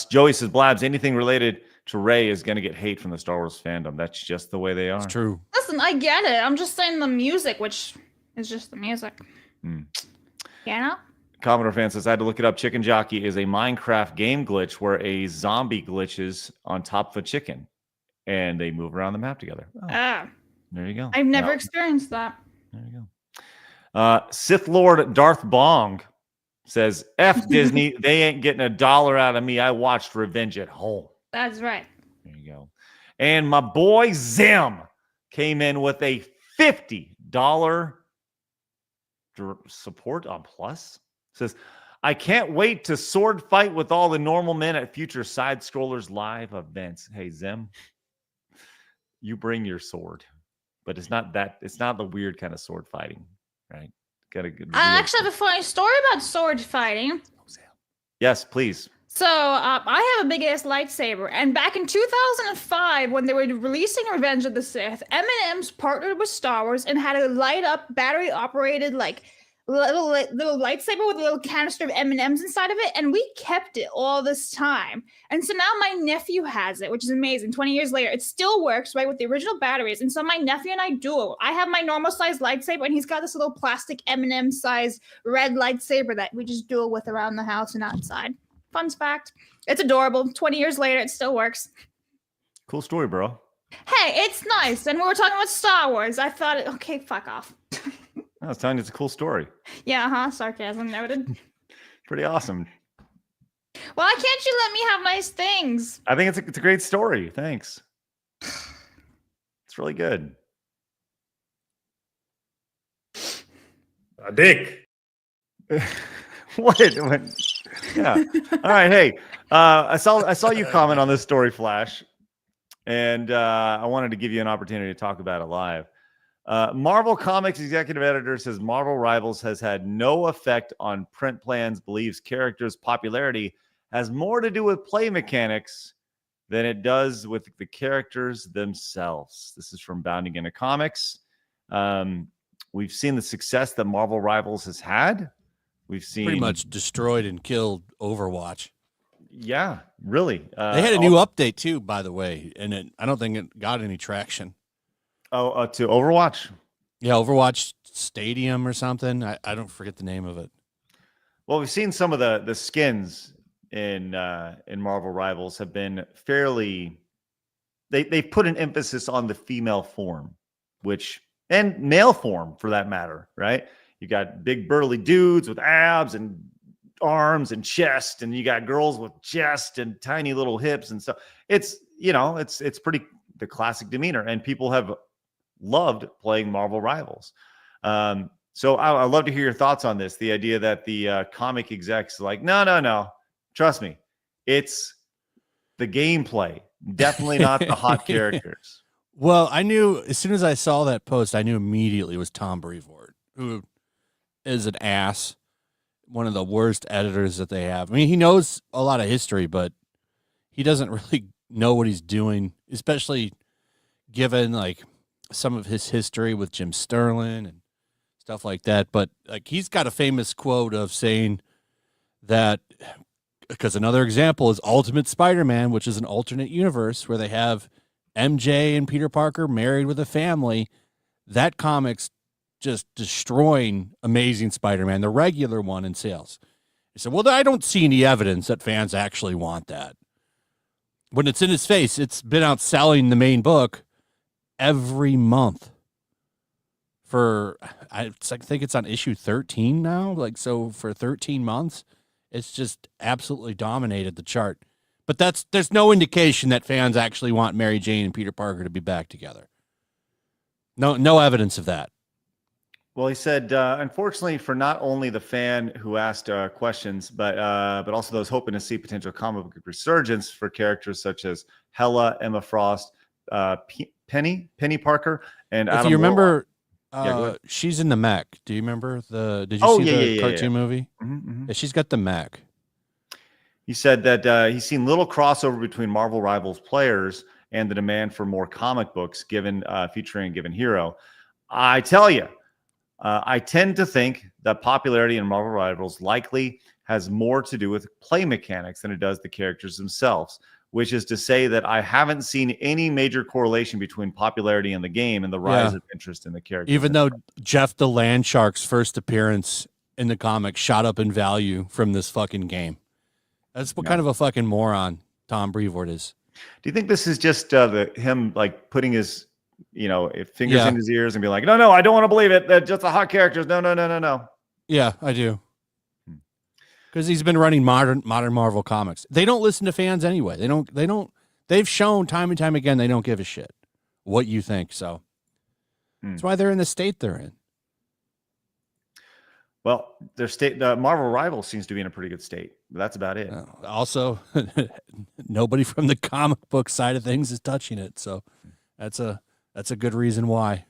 Joey says, Blabs, anything related to Ray is going to get hate from the Star Wars fandom. That's just the way they are. It's true. Listen, I get it. I'm just saying the music, which is just the music. You know? Commodore fan says, I had to look it up. Chicken Jockey is a Minecraft game glitch where a zombie glitches on top of a chicken and they move around the map together. Oh, there you go. I've never experienced that. There you go. Sith Lord Darth Bong says, F Disney, they ain't getting $1 out of me. I watched Revenge at Home. That's right. There you go. And my boy Zim came in with a $50 support on Plus. Says, I can't wait to sword fight with all the normal men at future Side Scrollers live events. Hey, Zim, you bring your sword, but it's not the weird kind of sword fighting, right? Got a good. I actually have a funny story about sword fighting. Yes, please. So I have a big ass lightsaber, and back in 2005, when they were releasing Revenge of the Sith, M&M's partnered with Star Wars and had a light up battery operated like little lightsaber with a little canister of M&Ms inside of it, and we kept it all this time. And so now my nephew has it, which is amazing. 20 years later, it still works, right, with the original batteries. And so my nephew and I duel. I have my normal size lightsaber, and he's got this little plastic M&M size red lightsaber that we just duel with around the house and outside. Fun fact. It's adorable. 20 years later, it still works. Cool story, bro. Hey, it's nice. And we were talking about Star Wars. I thought, okay, fuck off. I was telling you, it's a cool story. Yeah, sarcasm noted. Pretty awesome. Why can't you let me have nice things? I think it's a great story. Thanks. It's really good. A dick. What? Yeah. All right. Hey, I saw you comment on this story, Flash, and I wanted to give you an opportunity to talk about it live. Marvel Comics executive editor says Marvel Rivals has had no effect on print plans, believes characters' popularity has more to do with play mechanics than it does with the characters themselves. This is from Bounding into Comics. We've seen the success that Marvel Rivals has had. We've seen Pretty much destroyed and killed Overwatch. Yeah, really. They had a new update too, by the way, and I don't think it got any traction. To Overwatch? Yeah, Overwatch Stadium or something. I don't forget the name of it. Well, we've seen some of the skins in Marvel Rivals have been fairly. They've put an emphasis on the female form, and male form for that matter, right? You got big burly dudes with abs and arms and chest, and you got girls with chest and tiny little hips and stuff. It's pretty the classic demeanor, and people have loved playing Marvel Rivals. So I'd love to hear your thoughts on this. The idea that the comic execs are like, no, trust me, it's the gameplay, definitely not the hot characters. Well, I knew as soon as I saw that post, I knew immediately it was Tom Brevoort, who is an ass, one of the worst editors that they have. I mean, he knows a lot of history, but he doesn't really know what he's doing, especially given like some of his history with Jim Sterling and stuff like that. But like, he's got a famous quote of saying that, because another example is Ultimate Spider-Man, which is an alternate universe where they have MJ and Peter Parker married with a family. That comic's just destroying Amazing Spider-Man, the regular one, in sales. He said, well, I don't see any evidence that fans actually want that. When it's in his face, it's been out selling the main book every month for, I think it's on issue 13 now. Like, so for 13 months, it's just absolutely dominated the chart. But there's no indication that fans actually want Mary Jane and Peter Parker to be back together. No evidence of that. Well, he said, unfortunately, for not only the fan who asked questions, but also those hoping to see potential comic book resurgence for characters such as Hela, Emma Frost, Penny Parker, and if Adam you remember, Warlock. she's in the mech. Do you remember did you see the cartoon movie? Mm-hmm. Yeah, she's got the mech. He said that he's seen little crossover between Marvel Rivals players and the demand for more comic books featuring a given hero. I tell you, I tend to think that popularity in Marvel Rivals likely has more to do with play mechanics than it does the characters themselves, which is to say that I haven't seen any major correlation between popularity in the game and the rise of interest in the characters. Even though Jeff the Land Shark's first appearance in the comic shot up in value from this fucking game. That's what kind of a fucking moron Tom Brevoort is. Do you think this is just him like putting his fingers in his ears and be like, no, I don't want to believe it. They're just the hot characters. No. Yeah, I do. Because he's been running modern Marvel comics. They don't listen to fans anyway. They've shown time and time again they don't give a shit what you think. So that's why they're in the state they're in. Well, the Marvel Rivals seems to be in a pretty good state. But that's about it. Also, nobody from the comic book side of things is touching it. So that's a good reason why.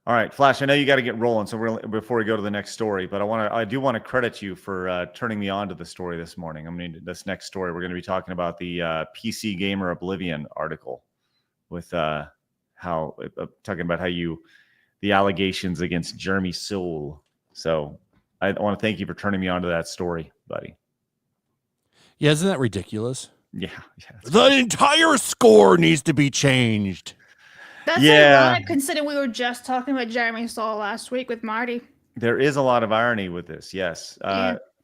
All right, Flash, I know you got to get rolling, so before we go to the next story, but I do want to credit you for turning me on to the story this morning. I mean, this next story, we're going to be talking about the PC Gamer Oblivion article with the allegations against Jeremy Soule. So I want to thank you for turning me on to that story, buddy. Yeah, isn't that ridiculous? Yeah. The entire score needs to be changed. That's ironic considering we were just talking about Jeremy Soule last week with Marty. There is a lot of irony with this, yes.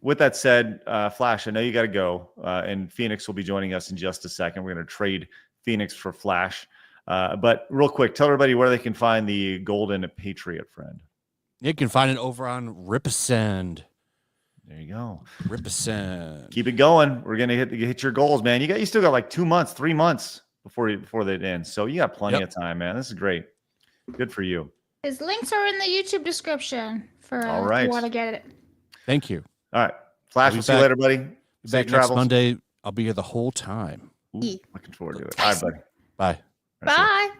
With that said, Flash, I know you got to go, and Phoenix will be joining us in just a second. We're going to trade Phoenix for Flash. But real quick, tell everybody where they can find the Golden Patriot friend. You can find it over on Ripasend. There you go. Ripasend. Keep it going. We're going to hit your goals, man. You still got like 2 months, 3 months before they end. So you got plenty of time, man. This is great. Good for you. His links are in the YouTube description for all right. if you want to get it. Thank you. All right. Flash, we'll see you later, buddy. Back next Monday. I'll be here the whole time. Ooh, looking forward to it. All right, buddy. Bye. Bye.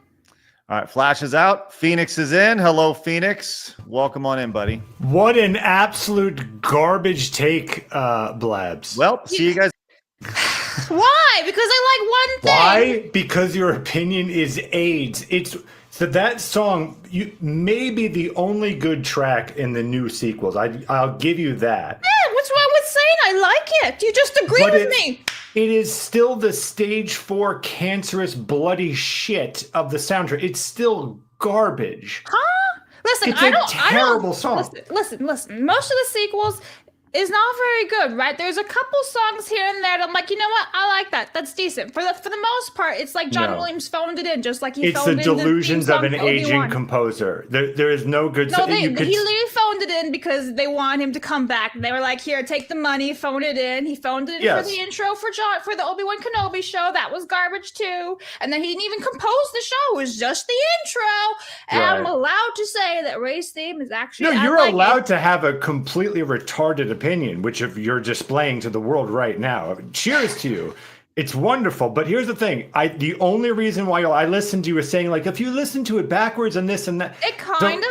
All right, Flash is out. Phoenix is in. Hello, Phoenix. Welcome on in, buddy. What an absolute garbage take, Blabs. Well, see you guys. Why? Because I like one thing. Why? Because your opinion is AIDS. So that song may be the only good track in the new sequels. I'll give you that. Yeah, what's wrong with saying I like it? You just agree But with me. It is still the stage 4 cancerous bloody shit of the soundtrack. It's still garbage. Huh? Listen, It's a terrible song. Listen. Most of the sequels is not very good, right? There's a couple songs here and there that I'm like, you know what? I like that. That's decent. For the most part, it's like John Williams phoned it in, just like he It's phoned the in delusions the of an theme song for aging Obi-Wan. composer. There is no good. No, he literally phoned it in because they want him to come back. They were like, "Here, take the money, phone it in." He phoned it in for the intro for the Obi-Wan Kenobi show. That was garbage too. And then he didn't even compose the show. It was just the intro. And I'm allowed to say that Ray's theme is actually. No, you're allowed to have a completely retarded opinion, which you're displaying to the world right now. Cheers to you. It's wonderful. But here's the thing. The only reason why I listened to you is saying, like, if you listen to it backwards and this and that. It kind of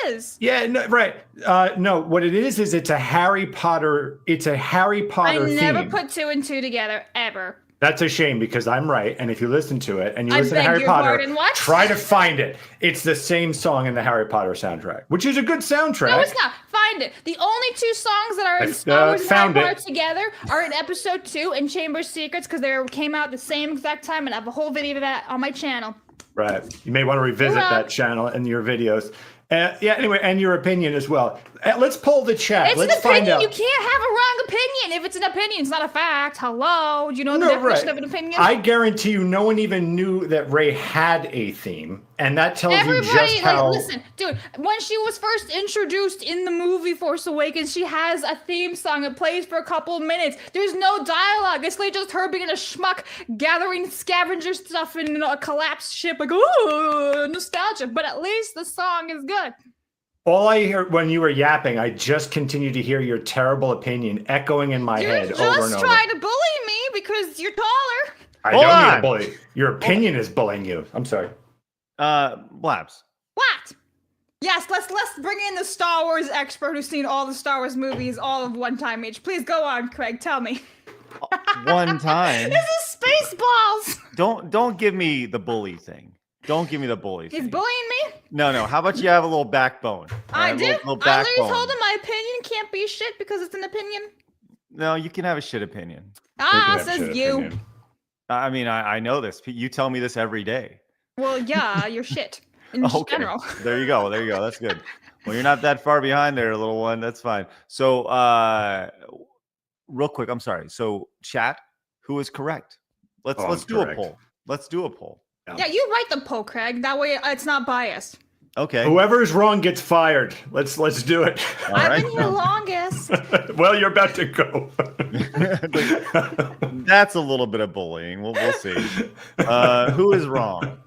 is. Yeah, no, right. No, what it is it's a Harry Potter. It's a Harry Potter theme. I never put 2 and 2 together, ever. That's a shame because I'm right. And if you listen to it and you I listen to beg Harry your Potter, pardon, what? try to find it. It's the same song in the Harry Potter soundtrack, which is a good soundtrack. No, it's not. Find it. The only 2 songs that are in Star Wars Harry Potter together are in Episode 2 and Chamber of Secrets because they came out at the same exact time, and I have a whole video of that on my channel. Right. You may want to revisit that channel and your videos. Yeah, anyway, and your opinion as well. Let's poll the chat. It's Let's an opinion. find out. You can't have a wrong opinion. If it's an opinion, it's not a fact. Hello? Do you know the definition of an opinion? I guarantee you no one even knew that Ray had a theme. And that tells you just how... Listen, dude, when she was first introduced in the movie Force Awakens, she has a theme song that plays for a couple of minutes. There's no dialogue. It's like just her being a schmuck, gathering scavenger stuff in a collapsed ship. Like, ooh, nostalgia. But at least the song is good. All I hear when you were yapping, I just continue to hear your terrible opinion echoing in my head over and over. You're just trying to bully me because you're taller. I don't need to bully. Your opinion is bullying you. I'm sorry. Blabs. What? Yes, let's bring in the Star Wars expert who's seen all the Star Wars movies all of one time each. Please go on, Craig. Tell me. One time. This is Spaceballs. Don't give me the bully thing. Don't give me the bully thing. He's bullying me? No. How about you have a little backbone? I do. Little I literally backbone. told him my opinion can't be shit because it's an opinion. No, you can have a shit opinion. Says you. Opinion. I mean, I know this. You tell me this every day. Well, yeah, you're shit in general. There you go. That's good. Well, you're not that far behind there, little one. That's fine. So, real quick, I'm sorry. So, chat, who is correct? Let's do a poll. Let's do a poll. Yeah, you write the poll, Craig. That way it's not biased. Okay. Whoever is wrong gets fired. Let's do it. I've been here longest. Well, you're about to go. That's a little bit of bullying. We'll see. Who is wrong?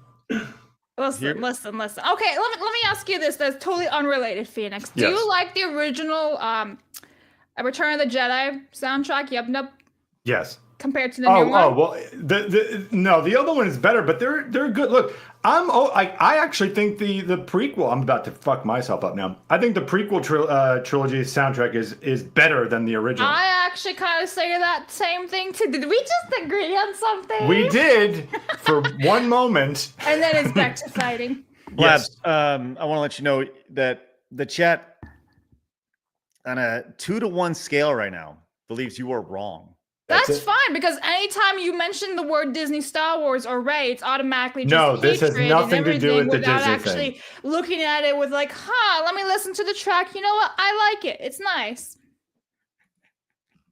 Listen. Okay, let me ask you this. That's totally unrelated, Phoenix. Do you like the original Return of the Jedi soundtrack? Yep. Yes. Compared to the new one? Well, the other one is better, but they're good. Look, I actually think the prequel. I'm about to fuck myself up now. I think the prequel trilogy soundtrack is better than the original. I actually kind of say that same thing too. Did we just agree on something? We did for one moment, and then it's back to fighting. Blabs, I want to let you know that the chat on a 2-to-1 scale right now believes you are wrong. That's fine, because anytime you mention the word Disney, Star Wars, or Rey, it's automatically just no. This has nothing to do with the without Disney actually thing. Looking at it with like, let me listen to the track. You know what? I like it. It's nice.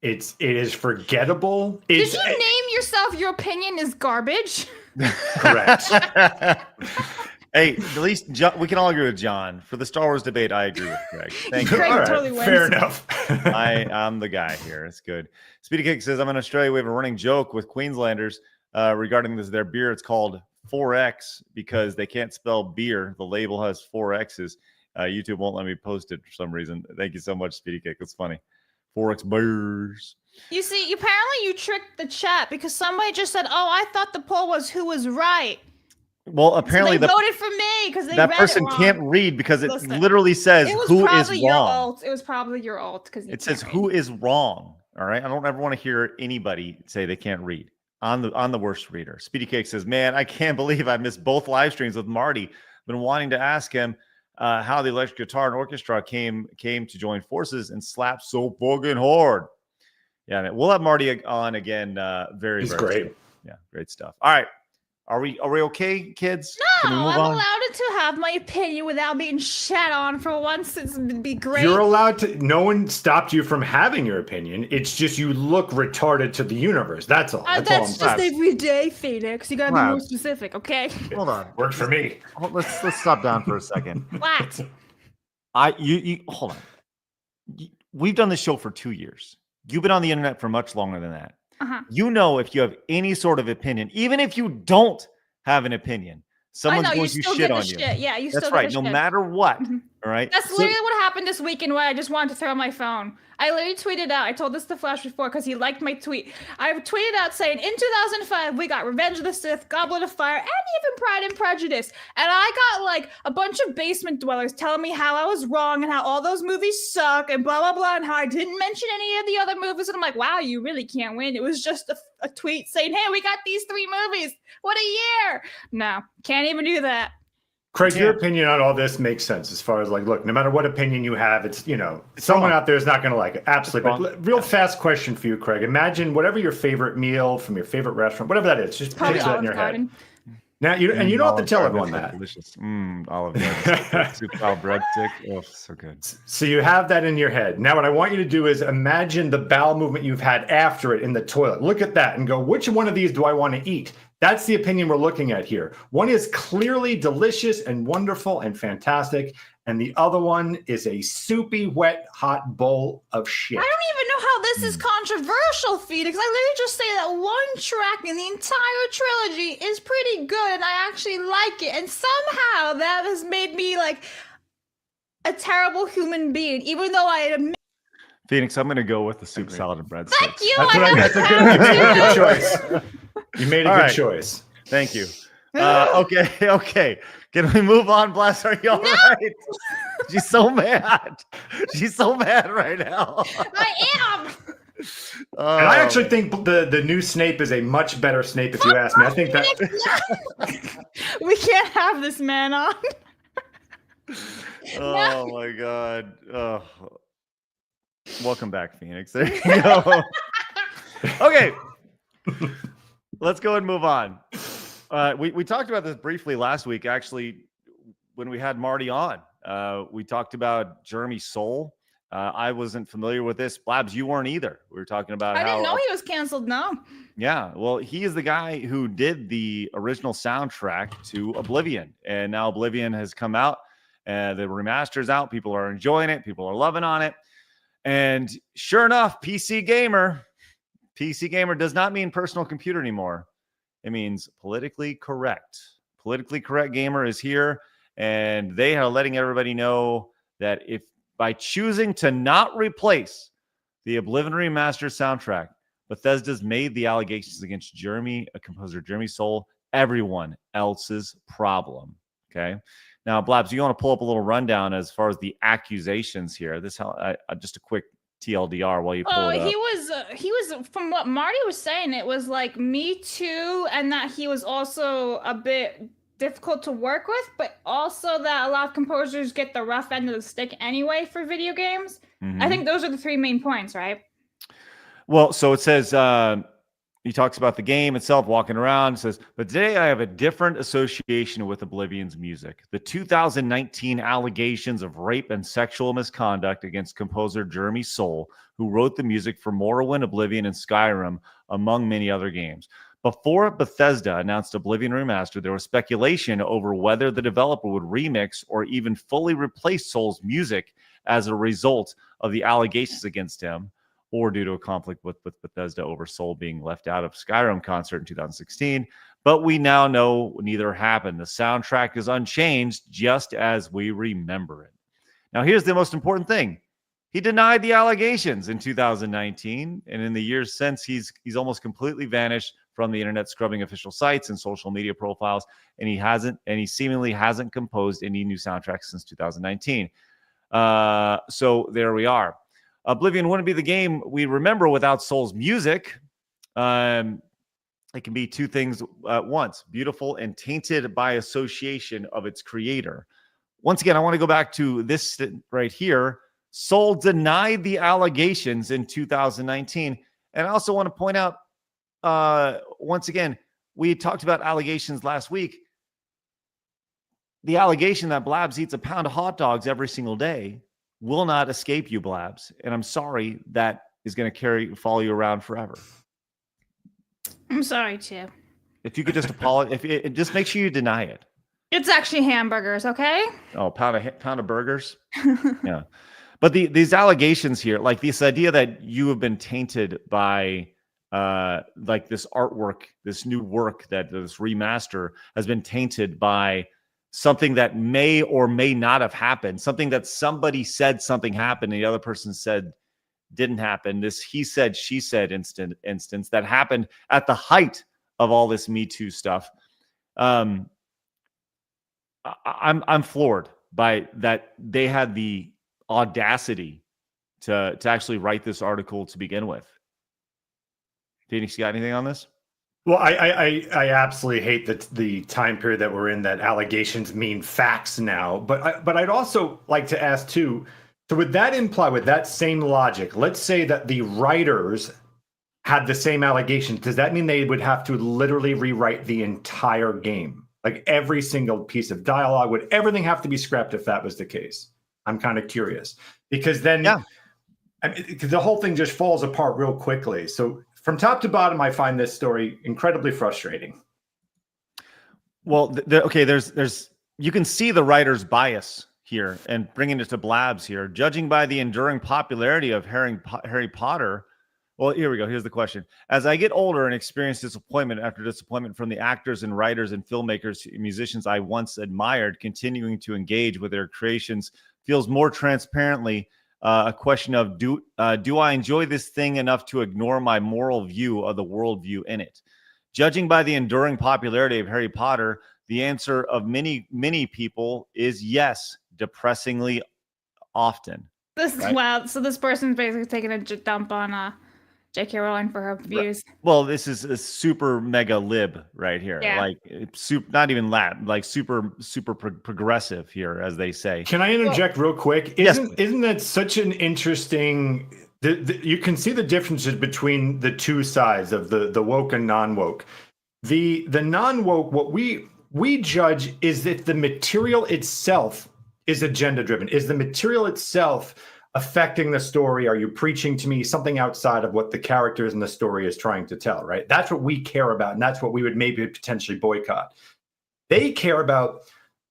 It is forgettable. Did you name yourself? Your opinion is garbage. Correct. Hey, at least we can all agree with John. For the Star Wars debate, I agree with Craig. Thank you. Craig All right, totally wins. fair enough. I'm the guy here. It's good. Speedy Kick says, I'm in Australia. We have a running joke with Queenslanders regarding their beer. It's called 4X because they can't spell beer. The label has 4 X's. YouTube won't let me post it for some reason. Thank you so much, Speedy Kick. It's funny. 4X beers. You see, apparently you tricked the chat because somebody just said, I thought the poll was who was right. Well, apparently so they voted for me because they that read person it wrong. can't read because it Listen, literally says It was who is probably your wrong. alt. It was probably your alt because It says who is wrong. All right. I don't ever want to hear anybody say they can't read on the worst reader. Speedy Cake says, man, I can't believe I missed both live streams with Marty. Been wanting to ask him how the electric guitar and orchestra came to join forces and slap so fucking hard. Yeah, man. We'll have Marty on again. He's great. Soon. Yeah, great stuff. All right. Are we okay, kids? No, Can we move I'm on? allowed to have my opinion without being shat on for once. It'd be great. You're allowed to. No one stopped you from having your opinion. It's just you look retarded to the universe. That's all. That's all. That's just every day, Phoenix. You gotta be more specific, okay? Hold on. Worked for me. Let's stop down for a second. What? You hold on. We've done this show for 2 years. You've been on the internet for much longer than that. Uh-huh. You know, if you have any sort of opinion, even if you don't have an opinion, someone's going to shit on you. Yeah, you That's still right. get No shit. matter what. Mhm. All right. That's literally what happened this weekend where I just wanted to throw my phone. I literally tweeted out, I told this to Flash before because he liked my tweet. I tweeted out saying, in 2005, we got Revenge of the Sith, Goblet of Fire, and even Pride and Prejudice. And I got like a bunch of basement dwellers telling me how I was wrong and how all those movies suck and blah, blah, blah, and how I didn't mention any of the other movies. And I'm like, wow, you really can't win. It was just a tweet saying, hey, we got these 3 movies. What a year. No, can't even do that. Craig, your opinion on all this makes sense as far as like, look, no matter what opinion you have, it's, someone out there is not going to like it. Absolutely. But real fast question for you, Craig. Imagine whatever your favorite meal from your favorite restaurant, whatever that is, just picture that in your head. Now, you don't have to tell everyone that. Delicious. Olive garden. Soup style breadstick. Oh, so good. So you have that in your head. Now, what I want you to do is imagine the bowel movement you've had after it in the toilet. Look at that and go, which one of these do I want to eat? That's the opinion we're looking at here. One is clearly delicious and wonderful and fantastic. And the other one is a soupy, wet, hot bowl of shit. I don't even know how this is controversial, Phoenix. I literally just say that one track in the entire trilogy is pretty good and I actually like it. And somehow that has made me like a terrible human being, even though I admit. Phoenix, I'm going to go with the soup, salad, and breadsticks. Thank you. That's a good choice. You made a good choice. Thank you. Okay. Can we move on, Blast? Are you all right? She's so mad. She's so mad right now. I am. And I actually think the new Snape is a much better Snape, if you ask me. I think that we can't have this man on. Oh my God. Oh. Welcome back, Phoenix. There you go. Okay. Let's go and move on. We talked about this briefly last week, actually, when we had Marty on. We talked about Jeremy Soule. I wasn't familiar with this. Blabs, you weren't either. We were talking about I didn't know he was canceled, no. Yeah, well, he is the guy who did the original soundtrack to Oblivion. And now Oblivion has come out. The remaster's out. People are enjoying it. People are loving on it. And sure enough, PC gamer does not mean personal computer anymore. It means politically correct. Politically correct gamer is here, and they are letting everybody know that if by choosing to not replace the Oblivion Remaster soundtrack, Bethesda's made the allegations against composer Jeremy Soule, everyone else's problem. Okay. Now, Blabs, you want to pull up a little rundown as far as the accusations here. Just a quick TLDR while you pull it up. He was from what Marty was saying, it was like Me Too, and that he was also a bit difficult to work with, but also that a lot of composers get the rough end of the stick anyway for video games. Mm-hmm. I think those are the 3 main points, right? Well, so it says, he talks about the game itself, walking around. It says, but today I have a different association with Oblivion's music. The 2019 allegations of rape and sexual misconduct against composer Jeremy Soule, who wrote the music for Morrowind, Oblivion, and Skyrim, among many other games. Before Bethesda announced Oblivion Remastered, there was speculation over whether the developer would remix or even fully replace Soule's music as a result of the allegations against him, or due to a conflict with Bethesda over Soule being left out of Skyrim concert in 2016. But we now know neither happened. The soundtrack is unchanged, just as we remember it. Now, here's the most important thing. He denied the allegations in 2019, and in the years since, he's almost completely vanished from the internet, scrubbing official sites and social media profiles, and he seemingly hasn't composed any new soundtracks since 2019. So there we are. Oblivion wouldn't be the game we remember without Soule's music. It can be two things at once: beautiful and tainted by association of its creator. Once again, I want to go back to this right here. Soule denied the allegations in 2019. And I also want to point out, once again, we talked about allegations last week. The allegation that Blabs eats a pound of hot dogs every single day will not escape you, Blabs. And I'm sorry that is going to follow you around forever. I'm sorry, too. If you could just apologize, just make sure you deny it. It's actually hamburgers, okay? Oh, pound of burgers. Yeah. But these allegations here, like this idea that you have been tainted by like this artwork, this new work, that this remaster has been tainted by something that may or may not have happened, something that somebody said something happened and the other person said didn't happen. This he said, she said instance that happened at the height of all this Me Too stuff. I'm floored by that they had the audacity to actually write this article to begin with. Phoenix, you got anything on this? Well, I absolutely hate the time period that we're in, that allegations mean facts now. But I'd also like to ask too, so would that imply, with that same logic, let's say that the writers had the same allegations, does that mean they would have to literally rewrite the entire game? Like every single piece of dialogue, would everything have to be scrapped if that was the case? I'm kind of curious, because then the whole thing just falls apart real quickly. So from top to bottom, I find this story incredibly frustrating. Well, there's you can see the writer's bias here, and bringing it to Blabs here. Judging by the enduring popularity of Harry Potter. Well, here we go. Here's the question. As I get older and experience disappointment after disappointment from the actors and writers and filmmakers, musicians I once admired, continuing to engage with their creations feels more transparently a question of do I enjoy this thing enough to ignore my moral view of the worldview in it? Judging by the enduring popularity of Harry Potter, the answer of many people is yes, depressingly often. Right? Wow. So this person's basically taking a dump on J.K. Rowling for her views. Well, this is a super mega lib right here. Yeah. Like not even lab, like super progressive here, as they say. Can I interject real quick? Isn't that such an interesting? You can see the differences between the two sides of the woke and non-woke. The non-woke, what we judge is that the material itself is agenda driven. Is the material itself affecting the story? Are you preaching to me something outside of what the characters in the story is trying to tell, right? That's what we care about, and that's what we would maybe potentially boycott. They care about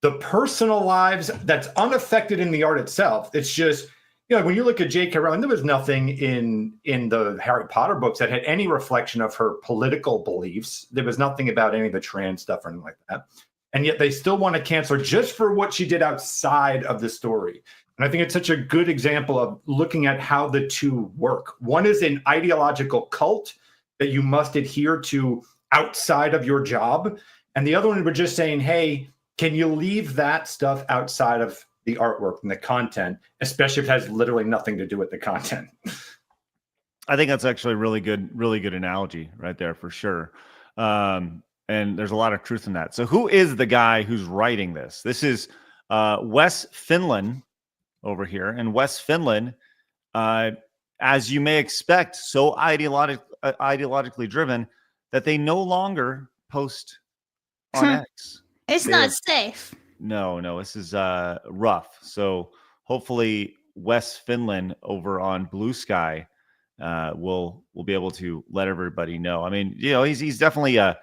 the personal lives that's unaffected in the art itself. It's just, when you look at J.K. Rowling, there was nothing in the Harry Potter books that had any reflection of her political beliefs. There was nothing about any of the trans stuff or anything like that. And yet they still want to cancel her just for what she did outside of the story. And I think it's such a good example of looking at how the two work. One is an ideological cult that you must adhere to outside of your job. And the other one, we're just saying, hey, can you leave that stuff outside of the artwork and the content, especially if it has literally nothing to do with the content? I think that's actually a really good analogy right there for sure. And there's a lot of truth in that. So who is the guy who's writing this? This is Wes Finlan over here. And Wes Finlan, as you may expect, so ideologically driven that they no longer post on X. It's not safe. No, this is rough. So hopefully Wes Finlan over on Blue Sky will be able to let everybody know. I mean, he's definitely a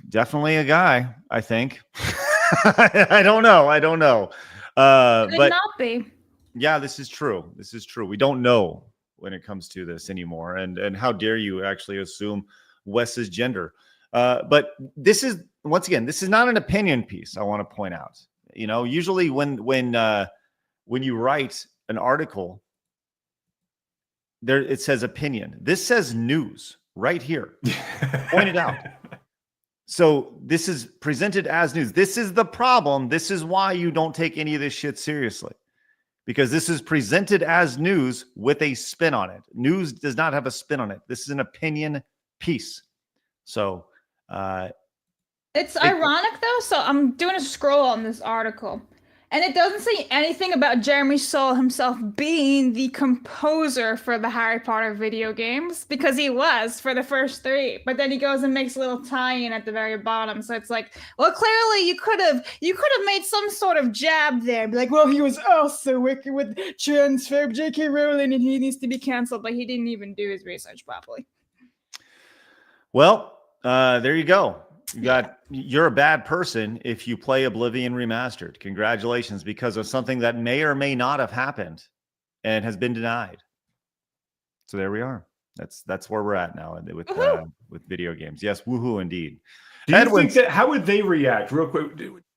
guy, I think. I don't know. But not be. Yeah, this is true. We don't know when it comes to this anymore. And how dare you actually assume Wes's gender? But this is, once again, this is not an opinion piece. I want to point out, usually when you write an article, there it says opinion. This says news right here. Pointed out. So this is presented as news. This is the problem. This is why you don't take any of this shit seriously. Because this is presented as news with a spin on it. News does not have a spin on it. This is an opinion piece. So it's ironic though. So I'm doing a scroll on this article, and it doesn't say anything about Jeremy Soule himself being the composer for the Harry Potter video games, because he was for the first 3. But then he goes and makes a little tie-in at the very bottom. So it's like, well, clearly you could have made some sort of jab there, be like, well, he was also working with transphobe J.K. Rowling, and he needs to be canceled. But he didn't even do his research properly. Well, there you go. You're a bad person if you play Oblivion Remastered. Congratulations, because of something that may or may not have happened and has been denied. So there we are. That's where we're at now with video games. Yes, woohoo indeed. Do you think that, how would they react real quick?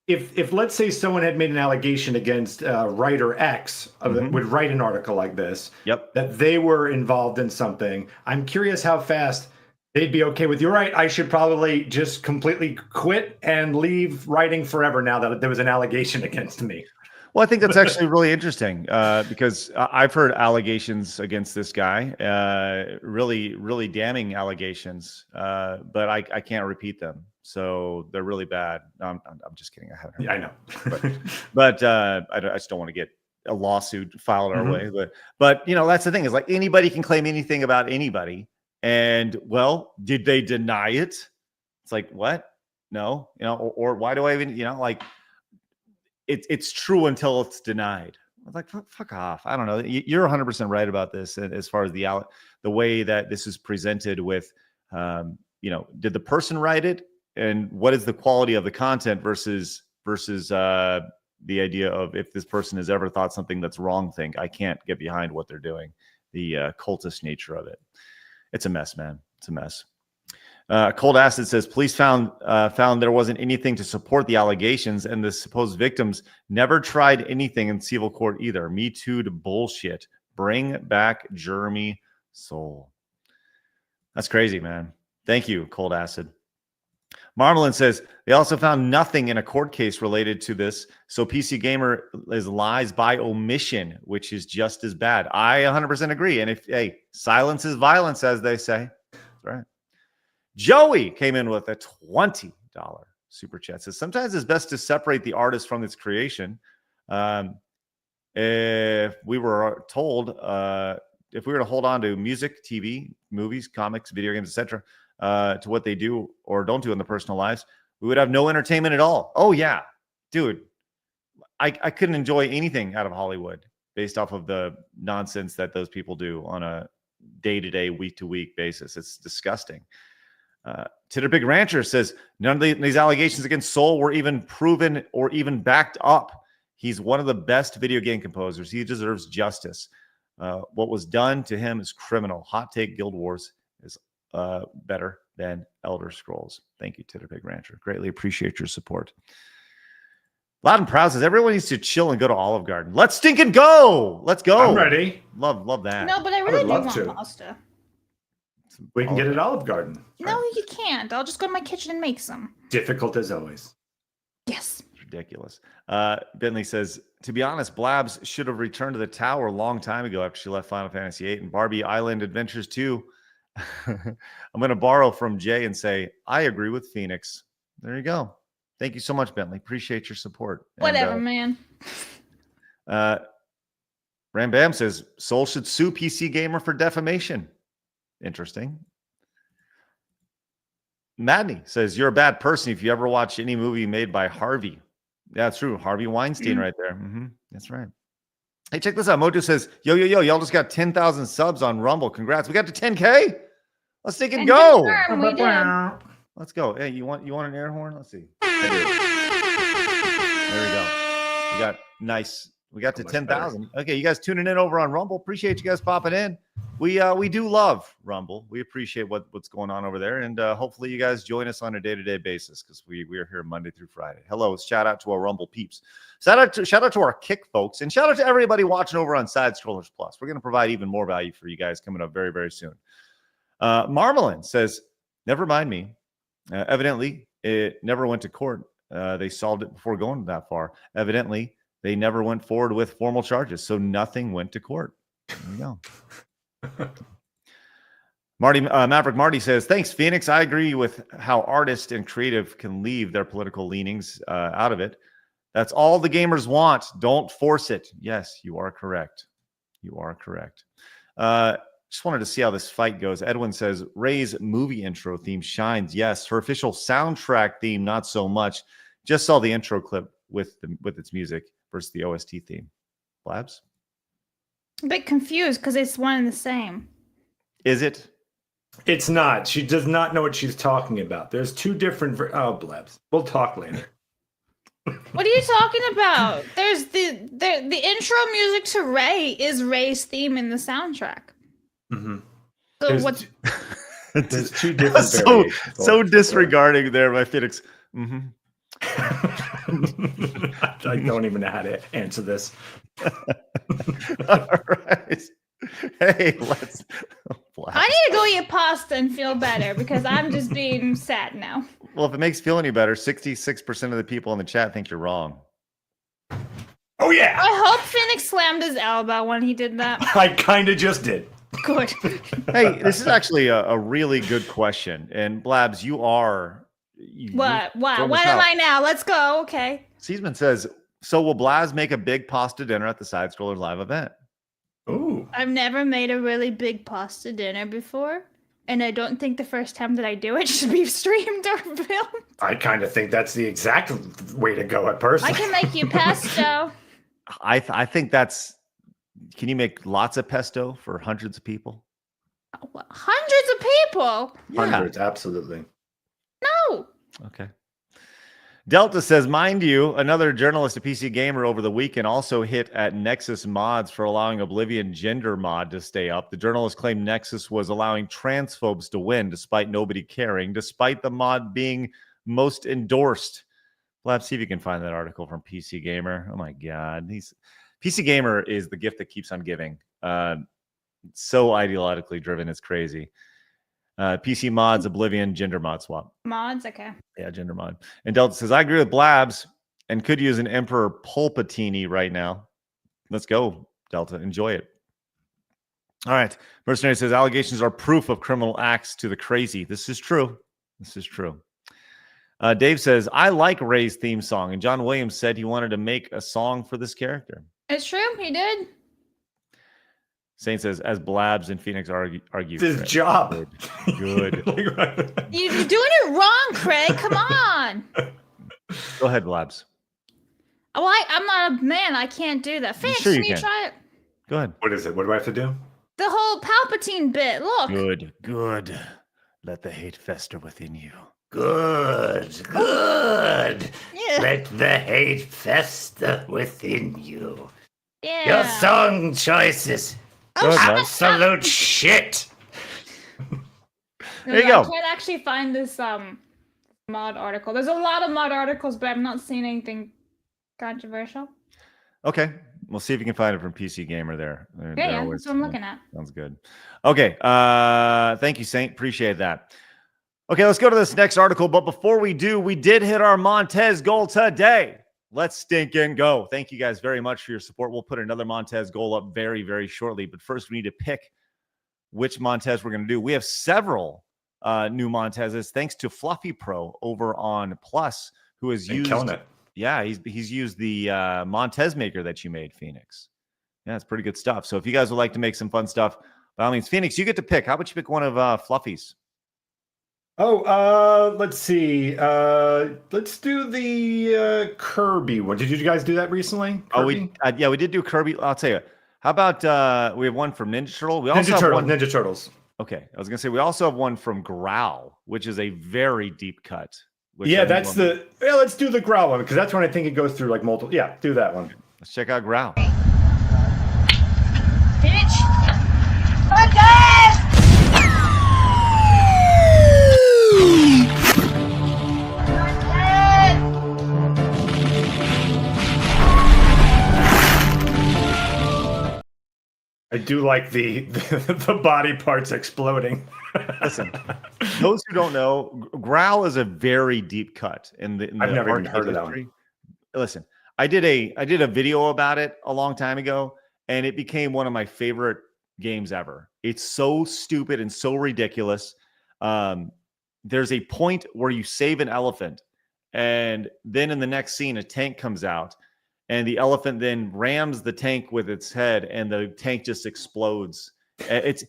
If let's say someone had made an allegation against writer X would write an article like this, that they were involved in something. I'm curious how fast they'd be okay with, you're right, I should probably just completely quit and leave writing forever now that there was an allegation against me. Well, I think that's actually really interesting because I've heard allegations against this guy, really, really damning allegations, but I can't repeat them. So they're really bad. I'm just kidding. I haven't heard. Yeah, I know. but I just don't want to get a lawsuit filed our way. But you know, that's the thing, is like anybody can claim anything about anybody. And well, did they deny it? It's like, what? No, you know, or why do I even, you know, like it's true until it's denied. I'm like, fuck off. I don't know. You're 100% right about this. As far as the way that this is presented with, you know, did the person write it, and what is the quality of the content versus the idea of if this person has ever thought something that's wrong thing. I can't get behind what they're doing. The cultist nature of it. It's a mess, man. It's a mess. Cold Acid says, police found there wasn't anything to support the allegations, and the supposed victims never tried anything in civil court either. Me Too to bullshit. Bring back Jeremy Soule. That's crazy, man. Thank you, Cold Acid. Marmalin says, they also found nothing in a court case related to this, so PC Gamer is lies by omission, which is just as bad. I 100% agree. And hey, silence is violence, as they say. That's right. Joey came in with a $20 super chat. Says, sometimes it's best to separate the artist from its creation. If we were told, if we were to hold on to music, TV, movies, comics, video games, etc., to what they do or don't do in their personal lives, we would have no entertainment at all. Oh yeah, dude, I couldn't enjoy anything out of Hollywood based off of the nonsense that those people do on a day-to-day, week-to-week basis. It's disgusting. Titter Big Rancher says, none of these allegations against Soule were even proven or even backed up. He's one of the best video game composers. He deserves justice. What was done to him is criminal. Hot take, Guild Wars is better than Elder Scrolls. Thank you, Titter Big Rancher. Greatly appreciate your support. Loud and Proud says, everyone needs to chill and go to Olive Garden. Let's stinking go. Let's go. I'm ready. Love that. No, but I really do love want to. pasta. We can get it at Olive Garden. No, you can't. I'll just go to my kitchen and make some. Difficult as always. Yes. Ridiculous. Bentley says, to be honest, Blabs should have returned to the tower a long time ago after she left Final Fantasy VIII and Barbie Island Adventures 2. I'm going to borrow from Jay and say, I agree with Phoenix. There you go. Thank you so much, Bentley. Appreciate your support. Whatever, man. Ram Bam says, Soule should sue PC Gamer for defamation. Interesting. Madney says, you're a bad person if you ever watch any movie made by Harvey. Yeah, it's true. Harvey Weinstein right there. That's right. Hey, check this out. Mojo says, yo, y'all just got 10,000 subs on Rumble. Congrats. We got to 10K. Let's take and go. Let's go. Hey, you want an air horn? Let's see. There we go. We got nice. We got to 10,000. Okay, you guys tuning in over on Rumble. Appreciate you guys popping in. We do love Rumble. We appreciate what's going on over there, and hopefully you guys join us on a day-to-day basis because we are here Monday through Friday. Hello, shout out to our Rumble peeps. Shout out to our Kick folks, and shout out to everybody watching over on Side Scrollers Plus. We're going to provide even more value for you guys coming up very, very soon. Marmalin says, never mind me. Evidently, it never went to court. They solved it before going that far. Evidently, they never went forward with formal charges, so nothing went to court. There you go. Maverick Marty says, thanks, Phoenix. I agree with how artists and creative can leave their political leanings out of it. That's all the gamers want. Don't force it. Yes, you are correct. You are correct. Just wanted to see how this fight goes. Edwin says, Ray's movie intro theme shines. Yes, her official soundtrack theme, not so much. Just saw the intro clip with its music versus the OST theme. Blabs? I'm a bit confused because it's one and the same. Is it? It's not. She does not know what she's talking about. There's two different. Blabs. We'll talk later. What are you talking about? There's the intro music to Ray is Ray's theme in the soundtrack. Mm-hmm. So what's there's two different so disregarding there by Phoenix. Mm-hmm. I don't even know how to answer this. All right. Hey, let's. I need to go eat pasta and feel better because I'm just being sad now. Well, if it makes you feel any better, 66% of the people in the chat think you're wrong. Oh, yeah. I hope Phoenix slammed his elbow when he did that. I kind of just did. Good. Hey, this is actually a really good question. And Blabs, you are. What? Wow. What am I now? Let's go. Okay. Seasman says, so will Blabs make a big pasta dinner at the Side Scrollers live event? Ooh. I've never made a really big pasta dinner before. And I don't think the first time that I do it should be streamed or filmed. I kind of think that's the exact way to go at personally. I can make you pesto. I think that's. Can you make lots of pesto for hundreds of people? Hundreds of people? Hundreds, absolutely. No. Okay. Delta says, mind you, another journalist at PC Gamer over the weekend also hit at Nexus Mods for allowing Oblivion gender mod to stay up. The journalist claimed Nexus was allowing transphobes to win despite nobody caring, despite the mod being most endorsed. Let's see if you can find that article from PC Gamer. Oh my God. PC Gamer is the gift that keeps on giving. So ideologically driven, it's crazy. PC mods, Oblivion, gender mod swap. Mods, okay. Yeah, gender mod. And Delta says, I agree with Blabs and could use an Emperor Pulpatini right now. Let's go, Delta. Enjoy it. All right. Mercenary says, allegations are proof of criminal acts to the crazy. This is true. This is true. Dave says, I like Ray's theme song, and John Williams said he wanted to make a song for this character. It's true. He did. Saint says, as Blabs and Phoenix argue it's his job. Good. You're doing it wrong, Craig. Come on. Go ahead, Blabs. Oh, I'm not a man. I can't do that. Phoenix, Sure can you you can. try it? Go ahead. What is it? What do I have to do? The whole Palpatine bit. Look. Good, good. Let the hate fester within you. Good, good. Yeah. Let the hate fester within you. Yeah. Your song choices. Good, man. Absolute shit. There you go. I can't actually find this mod article. There's a lot of mod articles, but I'm not seeing anything controversial. Okay. We'll see if you can find it from PC Gamer there. Yeah, that's what I'm looking at. Sounds good. Okay. Thank you, Saint. Appreciate that. Okay, let's go to this next article. But before we do, we did hit our Montez goal today. Let's stink and go. Thank you guys very much for your support. We'll put another Montez goal up very, very shortly. But first, we need to pick which Montez we're going to do. We have several new Montezes, thanks to Fluffy Pro over on Plus, who has used it. Yeah, he's used the Montez maker that you made, Phoenix. Yeah, it's pretty good stuff. So if you guys would like to make some fun stuff, by all means, Phoenix, you get to pick. How about you pick one of Fluffy's? Oh, let's see. Let's do the Kirby one. Did you guys do that recently? Kirby? Oh, we did do Kirby. I'll tell you. How about we have one from Ninja Turtle? We also have one... Ninja Turtles. Okay, I was gonna say we also have one from Growl, which is a very deep cut. Yeah, that's the. Yeah, let's do the Growl one because that's when I think it goes through like multiple. Yeah, do that one. Let's check out Growl. Bitch! Montez! I do like the body parts exploding. Listen, those who don't know, Growl is a very deep cut in the I've never even arcade heard of that industry. Listen, I did a video about it a long time ago, and it became one of my favorite games ever. It's so stupid and so ridiculous. There's a point where you save an elephant, and then in the next scene, a tank comes out, and the elephant then rams the tank with its head, and the tank just explodes. It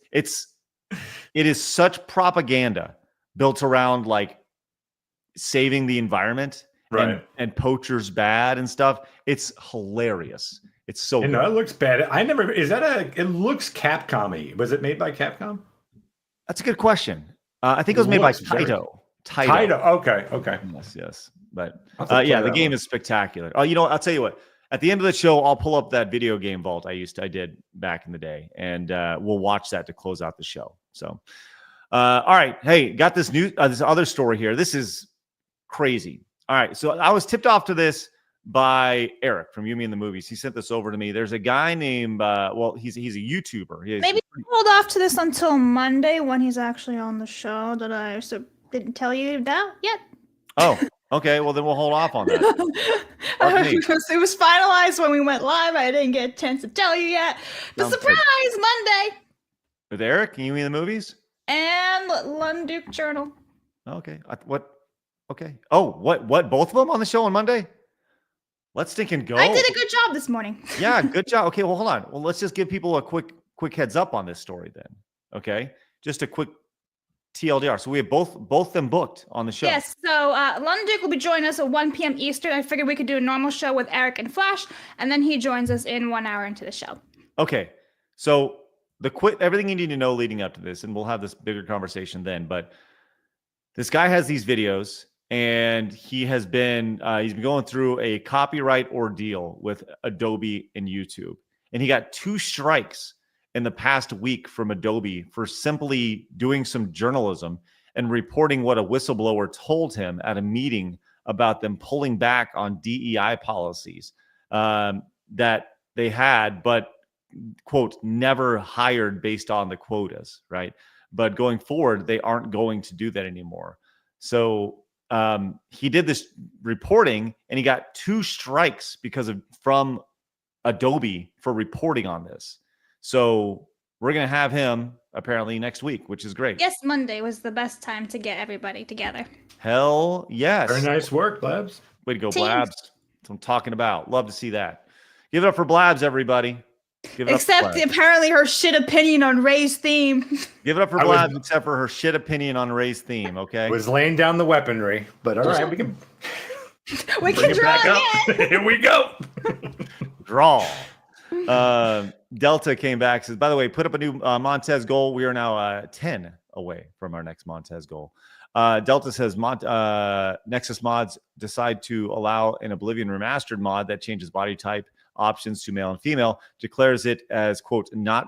is such propaganda built around like saving the environment, Right. and poachers bad and stuff. It's hilarious. It's so You good. know, it looks bad. It looks Capcom-y. Was it made by Capcom? That's a good question. I think it was made by looks very- Taito. Okay. Yes. But I'll have to yeah, play the that game one. is spectacular. Oh, you know what? I'll tell you what. At the end of the show, I'll pull up that video game vault I did back in the day, and we'll watch that to close out the show. So, all right. Hey, got this other story here. This is crazy. All right. So I was tipped off to this by Eric from You Me in the Movies. He sent this over to me. There's a guy named he's a YouTuber. Maybe hold off to this until Monday when he's actually on the show. That I didn't tell you that yet. Oh, okay. Well, then we'll hold off on that. It was finalized when we went live. I didn't get a chance to tell you yet. But Sounds surprise, good. Monday With Eric, You Me in the Movies? and Lunduke Journal. Okay. What? Okay. Oh, what? Both of them on the show on Monday? Let's stinking go. I did a good job this morning. Yeah, good job. Okay, well, hold on. Well, let's just give people a quick heads up on this story then. Okay, just a quick TLDR. So we have both them booked on the show. Yes, so Lunduke will be joining us at 1 p.m. Eastern. I figured we could do a normal show with Eric and Flash, and then he joins us in 1 hour into the show. Okay, so everything you need to know leading up to this, and we'll have this bigger conversation then. But this guy has these videos, and he's been going through a copyright ordeal with Adobe and YouTube, and he got 2 strikes in the past week from Adobe for simply doing some journalism and reporting what a whistleblower told him at a meeting about them pulling back on DEI policies that they had, but quote, never hired based on the quotas, right? But going forward, they aren't going to do that anymore. So he did this reporting, and he got 2 strikes from Adobe for reporting on this. So we're going to have him apparently next week, which is great. Yes, Monday was the best time to get everybody together. Hell yes. Very nice work, Blabs. Way to go, Teams. Blabs. That's what I'm talking about. Love to see that. Give it up for Blabs, everybody. Give it up for Except Blabs. apparently her shit opinion on Ray's theme. Give it up for I was- Blabs, except for her shit opinion on Ray's theme, okay? Was laying down the weaponry, but all right, we can We bring can it draw back up. again. Here we go. Draw. Delta came back, says, by the way, put up a new Montez goal. We are now 10 away from our next Montez goal. Delta says Nexus mods decide to allow an Oblivion remastered mod that changes body type options to male and female, declares it as, quote, not